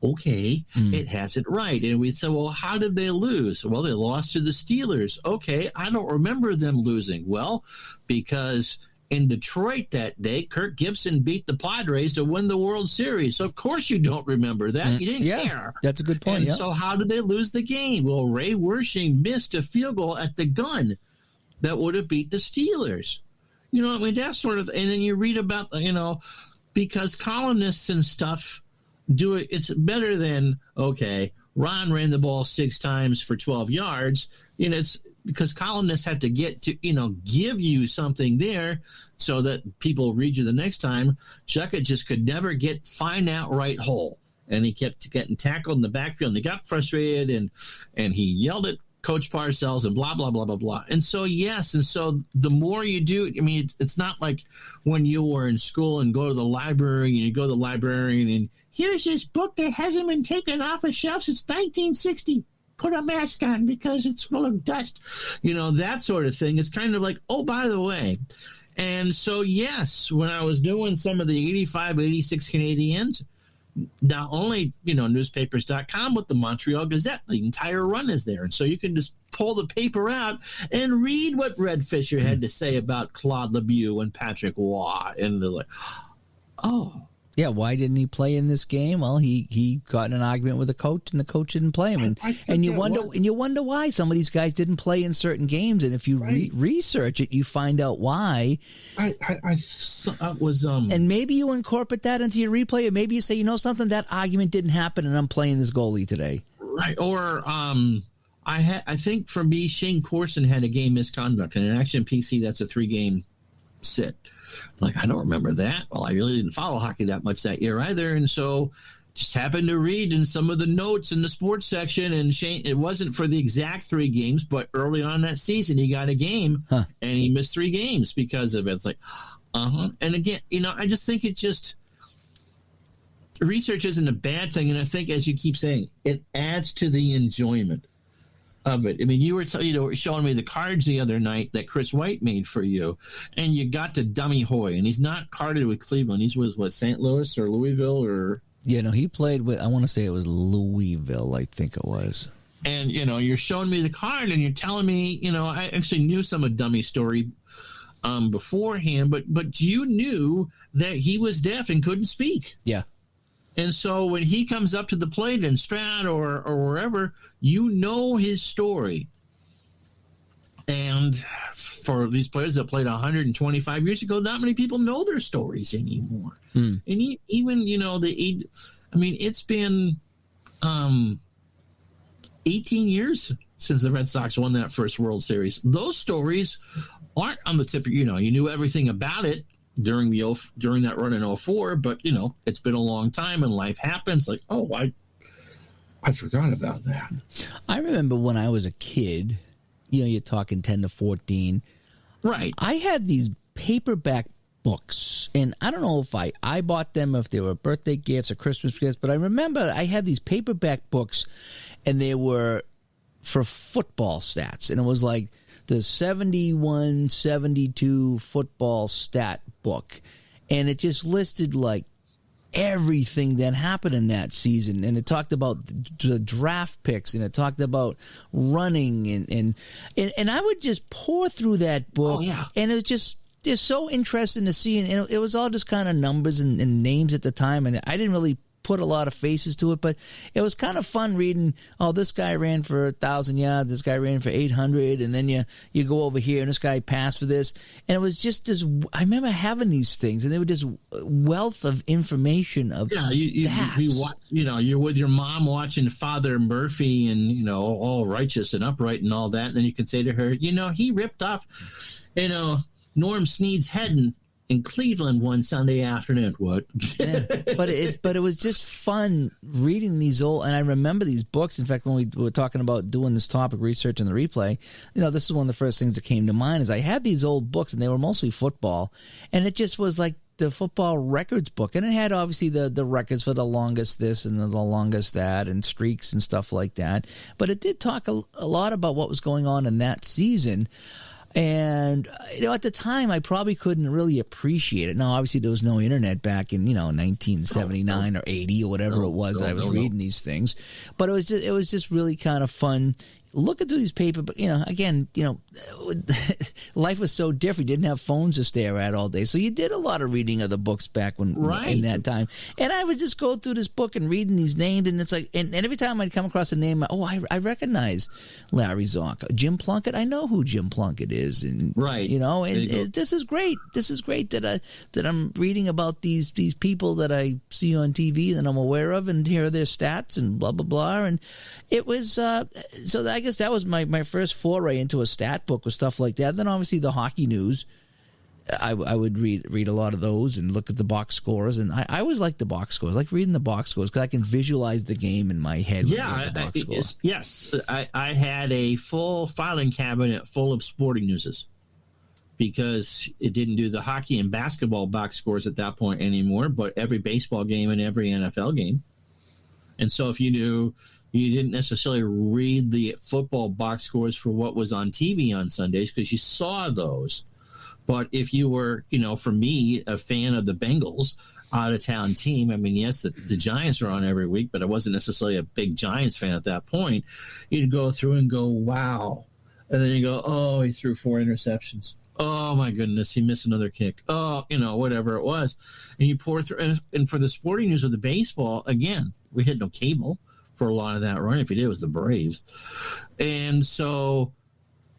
Okay, It has it right. And we said, well, how did they lose? Well, they lost to the Steelers. Okay, I don't remember them losing. Well, because in Detroit that day, Kirk Gibson beat the Padres to win the World Series. So, of course, you don't remember that. You didn't care. That's a good point. And so how did they lose the game? Well, Ray Wersching missed a field goal at the gun that would have beat the Steelers. That sort of – and then you read about, because columnists and stuff do it. It's better than, okay, Ron ran the ball 6 times for 12 yards. It's – because columnists have to get to, give you something there so that people read you the next time. Chucka just could never find that right hole. And he kept getting tackled in the backfield, and he got frustrated, and he yelled at Coach Parcells and blah, blah, blah, blah, blah. And so, yes, the more you do, it's not like when you were in school and go to the library, and you go to the librarian, and here's this book that hasn't been taken off a shelf since 1960. Put a mask on because it's full of dust. That sort of thing. It's kind of like, oh, by the way. And so, yes, when I was doing some of the 85, 86 Canadians, not only, newspapers.com, but the Montreal Gazette, the entire run is there. And so you can just pull the paper out and read what Red Fisher had to say about Claude Lemieux and Patrick Waugh. And they're like, oh. Yeah, why didn't he play in this game? Well, he got in an argument with the coach, and the coach didn't play him. And you wonder why some of these guys didn't play in certain games. And if you research it, you find out why. And maybe you incorporate that into your replay, or maybe you say, something, that argument didn't happen, and I'm playing this goalie today. Right. Or I think for me, Shane Corson had a game misconduct, and in Action PC, that's a 3-game sit. Like, I don't remember that. Well, I really didn't follow hockey that much that year either. And so just happened to read in some of the notes in the sports section, and Shane, it wasn't for the exact 3 games, but early on that season, he got a game, and he missed 3 games because of it. It's like, And again, I just think research isn't a bad thing. And I think, as you keep saying, it adds to the enjoyment of it. I mean, you were showing me the cards the other night that Chris White made for you, and you got to Dummy Hoy, and he's not carded with Cleveland. He's with St. Louis or Louisville or. Yeah, no, he played with. I want to say it was Louisville. I think it was. And you're showing me the card, and you're telling me, I actually knew some of Dummy's story beforehand, but you knew that he was deaf and couldn't speak. Yeah. And so when he comes up to the plate in Strat or wherever, his story. And for these players that played 125 years ago, not many people know their stories anymore. And even, it's been 18 years since the Red Sox won that first World Series. Those stories aren't on the tip of, you knew everything about it during that run in 04, but it's been a long time and life happens. Like, oh, I forgot about that. I remember when I was a kid, you're talking 10 to 14. Right. I had these paperback books, and I don't know if I bought them, if they were birthday gifts or Christmas gifts, but I remember I had these paperback books, and they were for football stats, and it was like the 71-72 football stat book, and it just listed like everything that happened in that season, and it talked about the draft picks, and it talked about running, and I would just pour through that book, and it was just so interesting to see, and it was all just kind of numbers and names at the time, and I didn't really put a lot of faces to it, but it was kind of fun reading, oh, this guy ran for 1,000 yards, this guy ran for 800, and then you go over here and this guy passed for this, and it was just this. I remember having these things, and they were just wealth of information of stats. You're with your mom watching Father Murphy and all righteous and upright and all that, and then you can say to her, he ripped off Norm Snead's head in Cleveland one Sunday afternoon. What? Yeah, but it was just fun reading these old, and I remember these books. In fact, when we were talking about doing this topic, research and the replay, this is one of the first things that came to mind. Is I had these old books, and they were mostly football, and it just was like the football records book, and it had obviously the records for the longest this and the longest that, and streaks and stuff like that. But it did talk a lot about what was going on in that season. And, at the time, I probably couldn't really appreciate it. Now, obviously, there was no internet back in, 1979 or 80 or whatever it was that I was reading these things. But it was just really kind of fun looking through these papers. But, again, life was so different. You didn't have phones to stare at all day. So you did a lot of reading of the books back in that time. And I would just go through this book and reading these names. And it's like, and every time I'd come across a name, I recognize Larry Zonka. Jim Plunkett, I know who Jim Plunkett is. And, this is great. This is great that I'm reading about these people that I see on TV that I'm aware of, and here are their stats and blah, blah, blah. And it was, so I guess that was my first foray into a stat book with stuff like that. Then obviously the hockey news, I would read a lot of those and look at the box scores, and I always like the box scores. I like reading the box scores because I can visualize the game in my head. Yes. I had a full filing cabinet full of sporting newses because it didn't do the hockey and basketball box scores at that point anymore, but every baseball game and every NFL game. And so if you knew, you didn't necessarily read the football box scores for what was on TV on Sundays because you saw those. But if you were, for me, a fan of the Bengals, out-of-town team, I mean, yes, the Giants are on every week, but I wasn't necessarily a big Giants fan at that point. You'd go through and go, wow. And then you go, oh, he threw 4 interceptions. Oh, my goodness, he missed another kick. Oh, whatever it was. And you pour through. And for the sporting news of the baseball, again, we had no cable for a lot of that run. If you did, it was the Braves. And so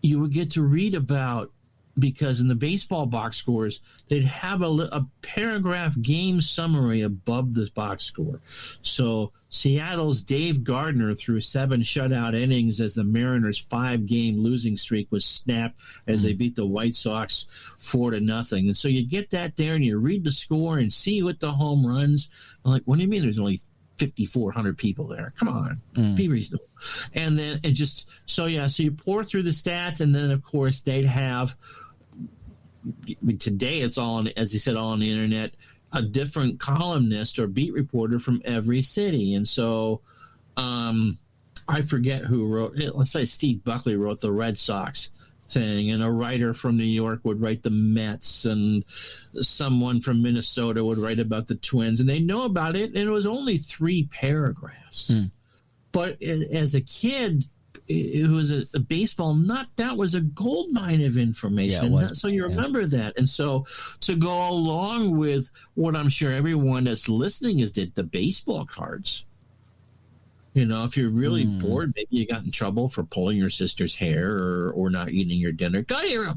you would get to read about, because in the baseball box scores, they'd have a paragraph game summary above the box score. So Seattle's Dave Gardner threw 7 shutout innings as the Mariners' 5-game losing streak was snapped as they beat the White Sox 4-0. And so you get that there and you read the score and see what the home runs. I'm like, what do you mean there's only 5,400 people there? Come on, be reasonable. And then it just, so you pour through the stats, and then of course they'd have, today it's all on, as you said, all on the internet, a different columnist or beat reporter from every city. And so I forget who wrote it. Let's say Steve Buckley wrote the Red Sox thing, and a writer from New York would write the Mets, and someone from Minnesota would write about the Twins, and they know about it, and it was only 3 paragraphs. But as a kid, it was a baseball nut. That was a gold mine of information. Yeah, so you remember that. And so to go along with what I'm sure everyone that's listening is the baseball cards. If you're really bored, maybe you got in trouble for pulling your sister's hair or not eating your dinner. Go here,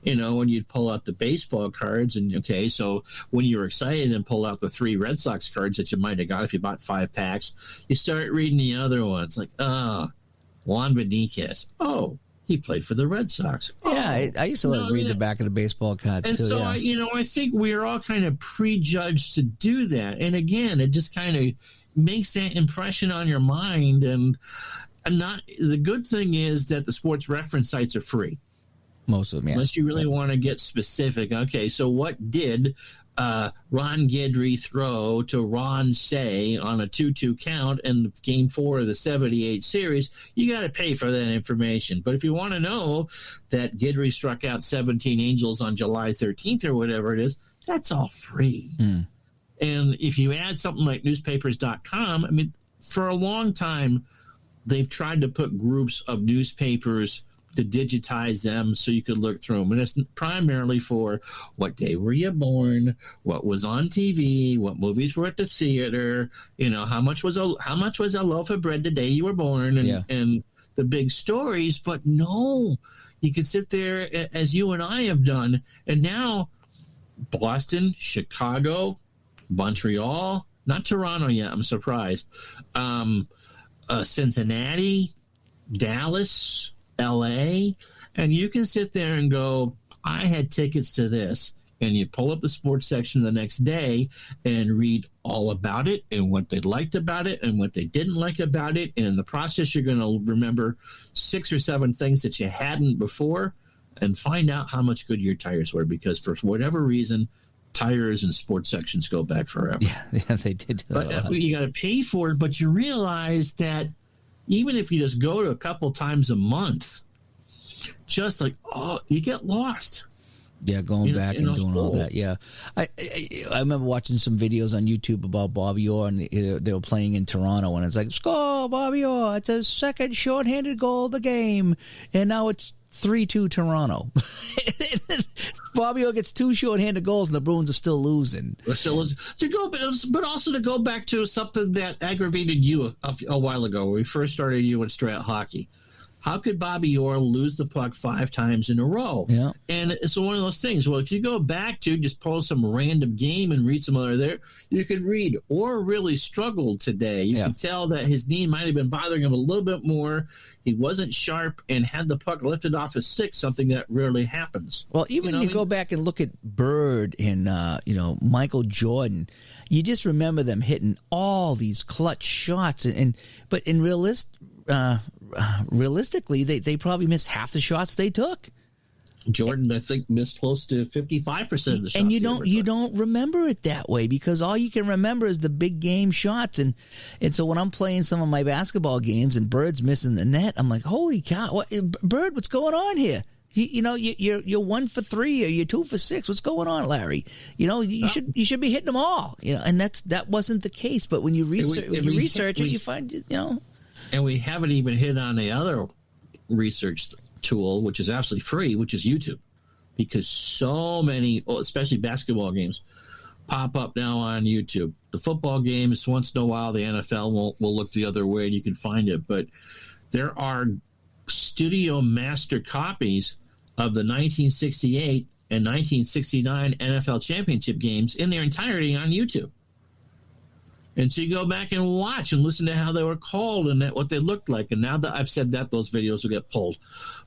when you'd pull out the baseball cards. And, okay, so when you were excited and pull out the 3 Red Sox cards that you might have got if you bought 5 packs, you start reading the other ones. Like, Juan Benitez. Oh, he played for the Red Sox. Yeah, I used to read the back of the baseball cards, and too. So, I think we're all kind of prejudged to do that. And, again, it just kind of makes that impression on your mind. And not the good thing is that the sports reference sites are free. Most of them, yeah. Unless you really want to get specific. Okay, so what did Ron Guidry throw to Ron Say on a 2-2 count in Game 4 of the 78 series? You got to pay for that information. But if you want to know that Guidry struck out 17 Angels on July 13th or whatever it is, that's all free. And if you add something like newspapers.com, I mean, for a long time, they've tried to put groups of newspapers to digitize them so you could look through them. And it's primarily for what day were you born, what was on TV, what movies were at the theater, how much was a loaf of bread the day you were born, and the big stories. But no, you could sit there as you and I have done. And now Boston, Chicago, Montreal, not Toronto yet, I'm surprised, Cincinnati, Dallas, LA, and you can sit there and go, I had tickets to this, and you pull up the sports section the next day and read all about it and what they liked about it and what they didn't like about it, and in the process you're going to remember 6 or 7 things that you hadn't before, and find out how much good your tires were, because for whatever reason tires and sports sections go back forever. Yeah, they did. But you got to pay for it, but you realize that even if you just go to a couple times a month, just like, you get lost. Yeah, going back and doing all that. Yeah. I remember watching some videos on YouTube about Bobby Orr, and they were playing in Toronto, and it's like, score, Bobby Orr. It's a second shorthanded goal of the game. And now it's 3-2 Toronto. Bobby Orr gets 2 shorthanded goals, and the Bruins are still losing. But also to go back to something that aggravated you a while ago, when we first started you in Strat hockey. How could Bobby Orr lose the puck 5 times in a row? Yeah. And it's one of those things. Well, if you go back to just pull some random game and read some other there, you could read Orr really struggled today. You can tell that his knee might have been bothering him a little bit more. He wasn't sharp and had the puck lifted off his stick, something that rarely happens. Well, even you go back and look at Bird and Michael Jordan, you just remember them hitting all these clutch shots, but in realistically, they probably missed half the shots they took. Jordan, I think, missed close to 55% of the shots. And you don't remember it that way, because all you can remember is the big game shots. And so when I'm playing some of my basketball games and Bird's missing the net, I'm like, holy cow, Bird, what's going on here? You're 1 for 3 or you're 2 for 6. What's going on, Larry? You should be hitting them all. And that wasn't the case. But when you research it, you find And we haven't even hit on the other research tool, which is absolutely free, which is YouTube, because so many, especially basketball games, pop up now on YouTube. The football games, once in a while, the NFL will look the other way and you can find it. But there are studio master copies of the 1968 and 1969 NFL championship games in their entirety on YouTube. And so you go back and watch and listen to how they were called and what they looked like. And now that I've said that, those videos will get pulled.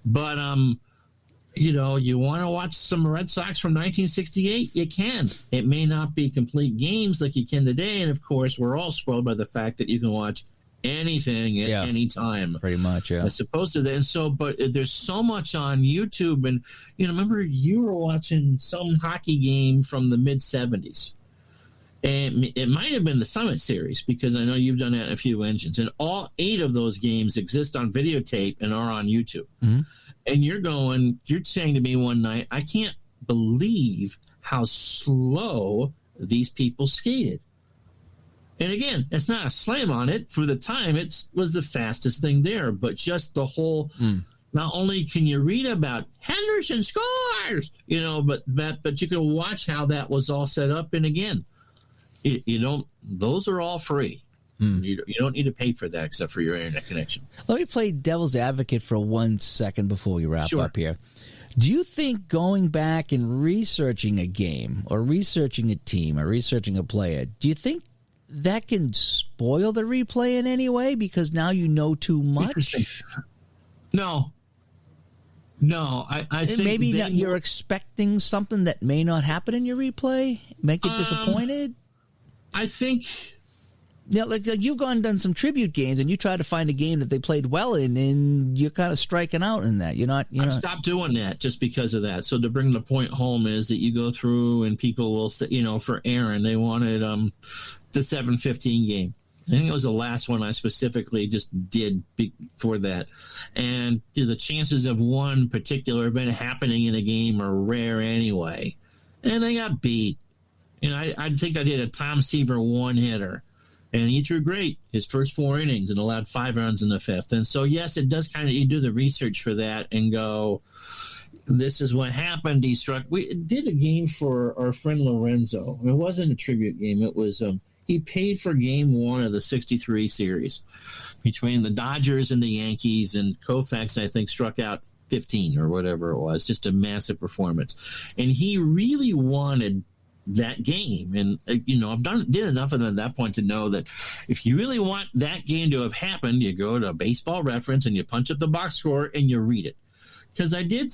But, you want to watch some Red Sox from 1968? You can. It may not be complete games like you can today. And, of course, we're all spoiled by the fact that you can watch anything at any time. Pretty much, yeah. As opposed to that. And so, but there's so much on YouTube. And, remember you were watching some hockey game from the mid-'70s. And it might have been the Summit Series, because I know you've done that in a few engines. And all 8 of those games exist on videotape and are on YouTube. Mm-hmm. And you're saying to me one night, I can't believe how slow these people skated. And again, it's not a slam on it. For the time, it was the fastest thing there. But just the whole, not only can you read about Henderson scores, but you can watch how that was all set up. And again, those are all free. You don't need to pay for that except for your internet connection. Let me play devil's advocate for 1 second before we wrap up here. Do you think going back and researching a game or researching a team or researching a player, do you think that can spoil the replay in any way because now you know too much? No, I think maybe you're expecting something that may not happen in your replay, make you disappointed. I think Yeah, like you've gone and done some tribute games, and you try to find a game that they played well in, and you're kind of striking out in that. I've stopped doing that just because of that. So to bring the point home is that you go through and people will say, for Aaron, they wanted the 7-15 game. I think it was the last one I specifically just did for that. And the chances of one particular event happening in a game are rare anyway. And they got beat. I think I did a Tom Seaver one-hitter. And he threw great his first 4 innings and allowed 5 runs in the 5th. And so, yes, it does you do the research for that and go, this is what happened. We did a game for our friend Lorenzo. It wasn't a tribute game. It was, he paid for game 1 of the 63 series between the Dodgers and the Yankees, and Koufax, I think, struck out 15 or whatever it was, just a massive performance. And he really wanted that game, and did enough of it at that point to know that if you really want that game to have happened, you go to Baseball Reference and you punch up the box score and you read it. Because I did,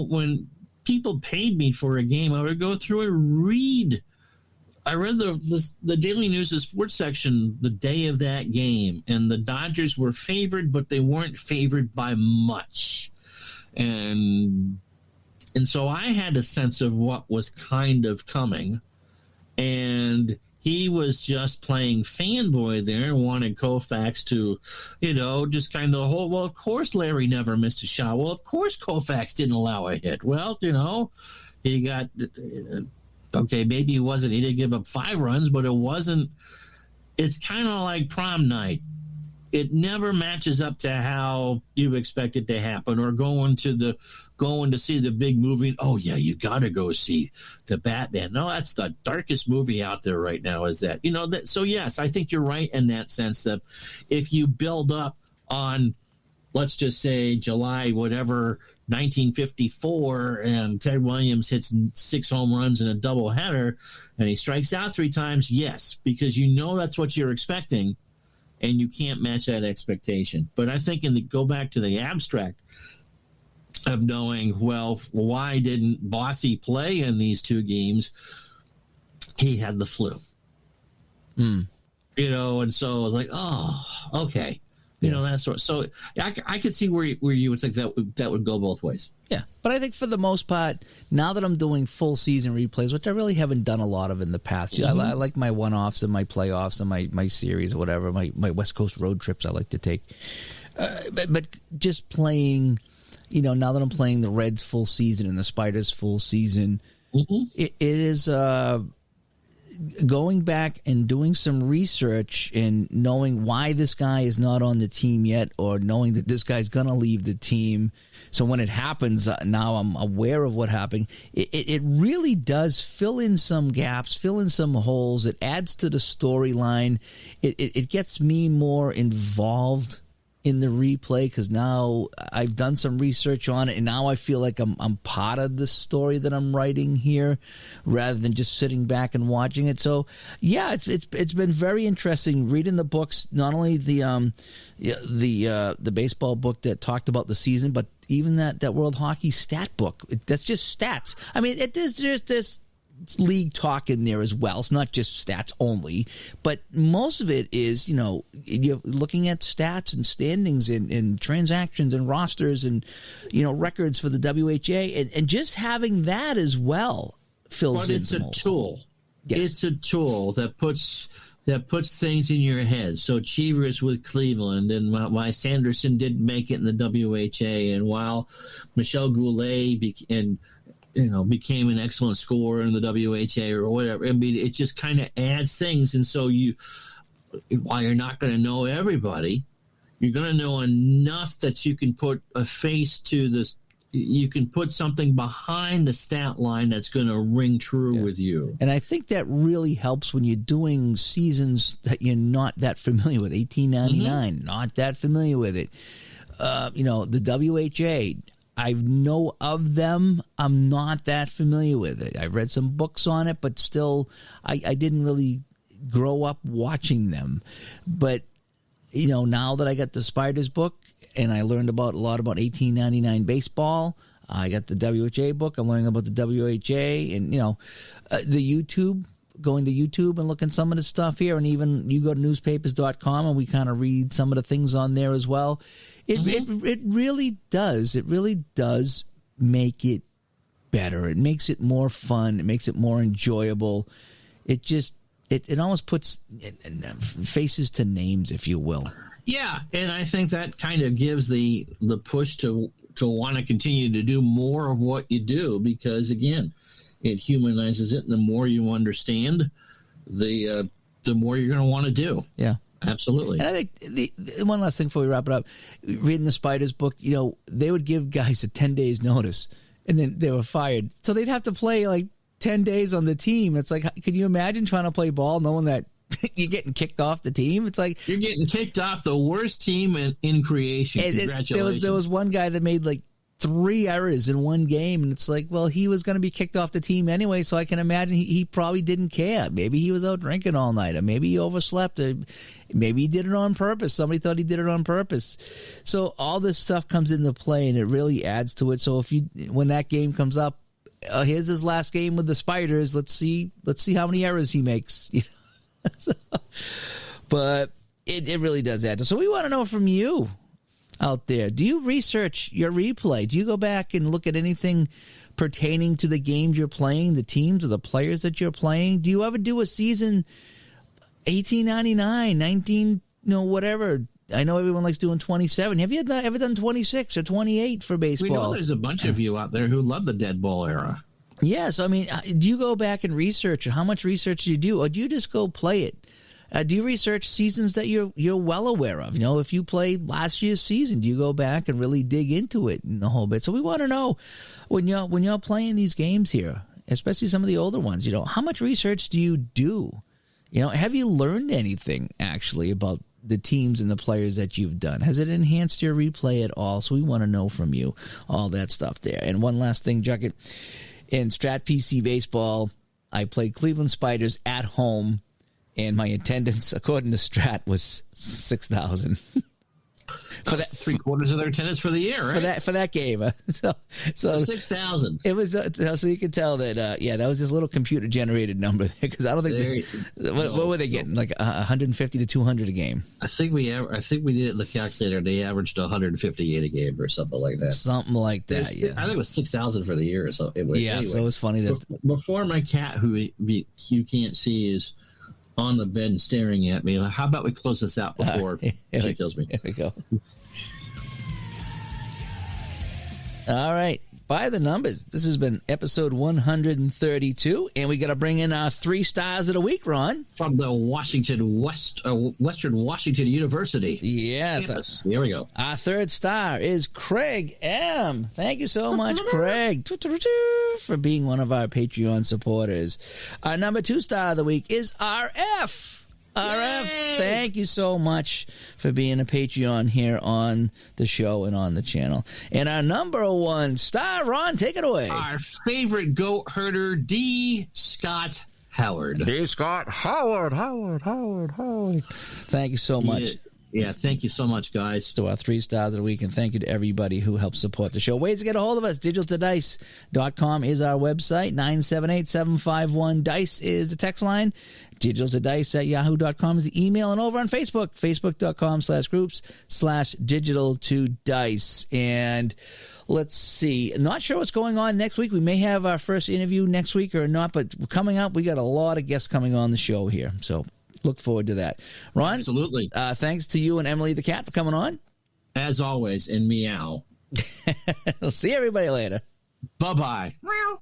when people paid me for a game, I would go through and read. I read the Daily News and Sports section the day of that game, and the Dodgers were favored, but they weren't favored by much, and so I had a sense of what was kind of coming, and he was just playing fanboy there and wanted Koufax to, just kind of hold, well, of course Larry never missed a shot. Well, of course Koufax didn't allow a hit. Well, he got, okay, maybe he didn't give up 5 runs, but it's kind of like prom night. It never matches up to how you expect it to happen, or going to see the big movie. Oh yeah, you got to go see the Batman. No, that's the darkest movie out there right now. Is that So yes, I think you're right in that sense that if you build up on, let's just say July whatever 1954, and Ted Williams hits 6 home runs in a doubleheader, and he strikes out 3 times. Yes, because that's what you're expecting. And you can't match that expectation. But I think go back to the abstract of knowing, well, why didn't Bossy play in these 2 games? He had the flu. And so it's like, oh, okay. That sort. So I could see where you would think that would go both ways. Yeah, but I think for the most part, now that I'm doing full season replays, which I really haven't done a lot of in the past, mm-hmm. I like my one-offs and my playoffs and my series or whatever, my West Coast road trips I like to take. But just playing, now that I'm playing the Reds full season and the Spiders full season, mm-hmm. it is going back and doing some research and knowing why this guy is not on the team yet, or knowing that this guy's going to leave the team. So when it happens, now I'm aware of what happened. It really does fill in some gaps, fill in some holes. It adds to the storyline. It gets me more involved in the replay, because now I've done some research on it, and now I feel like I'm part of the story that I'm writing here, rather than just sitting back and watching it. So yeah, it's been very interesting reading the books, not only the baseball book that talked about the season, but even that World Hockey stat book. That's just stats. I mean, there's this league talk in there as well. It's not just stats only, but most of it is, you're looking at stats and standings and transactions and rosters and, records for the WHA, and just having that as well fills in. But it's a tool. Yes. It's a tool that puts things in your head. So Cheevers with Cleveland, and why Sanderson didn't make it in the WHA, and while Michel Goulet became an excellent scorer in the WHA or whatever. I mean, it just kind of adds things. And so while you're not going to know everybody, you're going to know enough that you can put a face to this. You can put something behind the stat line that's going to ring true with you. And I think that really helps when you're doing seasons that you're not that familiar with. 1899, mm-hmm. not that familiar with it. The WHA, I know of them. I'm not that familiar with it. I've read some books on it, but still, I didn't really grow up watching them. But, now that I got the Spiders book and I learned a lot about 1899 baseball, I got the WHA book. I'm learning about the WHA and, the YouTube going to YouTube and looking some of the stuff here, and even you go to newspapers.com and we kind of read some of the things on there as well. It really does. It really does make it better. It makes it more fun. It makes it more enjoyable. It just it almost puts faces to names, if you will. Yeah, and I think that kind of gives the push to want to continue to do more of what you do, because again, it humanizes it. And the more you understand, the more you're going to want to do. Yeah, absolutely. And I think the one last thing before we wrap it up, reading the Spiders book, they would give guys a 10 days notice, and then they were fired, so they'd have to play like 10 days on the team. It's like, can you imagine trying to play ball knowing that you're getting kicked off the team? It's like you're getting kicked off the worst team in creation. Congratulations. There was one guy that made like 3 errors in one game, and it's like, well, he was going to be kicked off the team anyway, so I can imagine he probably didn't care. Maybe he was out drinking all night, or maybe he overslept, or maybe he did it on purpose. Somebody thought he did it on purpose. So all this stuff comes into play, and it really adds to it. So when that game comes up, here's his last game with the Spiders. Let's see how many errors he makes. But it really does add. So we want to know from you out there. Do you research your replay? Do you go back and look at anything pertaining to the games you're playing, the teams or the players that you're playing? Do you ever do a season 1899, 19, whatever? I know everyone likes doing 27. Have you ever done 26 or 28 for baseball? We know there's a bunch of you out there who love the dead ball era. Yeah, so, I mean, do you go back and research it? How much research do you do? Or do you just go play it? Do you research seasons that you're well aware of? If you played last year's season, do you go back and really dig into it in the whole bit? So we want to know when you're playing these games here, especially some of the older ones, how much research do you do? Have you learned anything actually about the teams and the players that you've done? Has it enhanced your replay at all? So we want to know from you all that stuff there. And one last thing, Jucket, in Strat PC Baseball, I played Cleveland Spiders at home, and my attendance, according to Strat, was 6,000. For that, 3/4 of their attendance for the year, right? For that game, so 6,000. It was so you can tell that that was this little computer generated number there, because I don't think what were they getting, like 150 to 200 a game? I think we did it in the calculator. They averaged 158 a game or something like that. Something like that. Yeah, I think it was 6,000 for the year. So it was, anyway, so it was funny that before my cat, who you can't see, is on the bed and staring at me. How about we close this out before she kills me? Here we go. All right. By the numbers, this has been episode 132, and we got to bring in our 3 stars of the week, Ron. From the Western Washington University. Yes. Here we go. Our 3rd star is Craig M. Thank you so much, Craig, for being one of our Patreon supporters. Our number 2 star of the week is RF. RF, thank you so much for being a Patreon here on the show and on the channel. And our number 1 star, Ron, take it away. Our favorite goat herder, D. Scott Howard. D. Scott Howard. Thank you so much. Yeah, thank you so much, guys. To our 3 stars of the week, and thank you to everybody who helps support the show. Ways to get a hold of us: digitaltodice.com is our website. 978-751-DICE is the text line. digitaltodice@yahoo.com is the email, and over on Facebook, facebook.com/groups/digital2dice. And let's see, not sure what's going on next week. We may have our first interview next week or not, but coming up, we got a lot of guests coming on the show here, so look forward to that. Ron, absolutely. Thanks to you and Emily the cat for coming on. As always, and meow. We'll see everybody later. Bye-bye. Meow.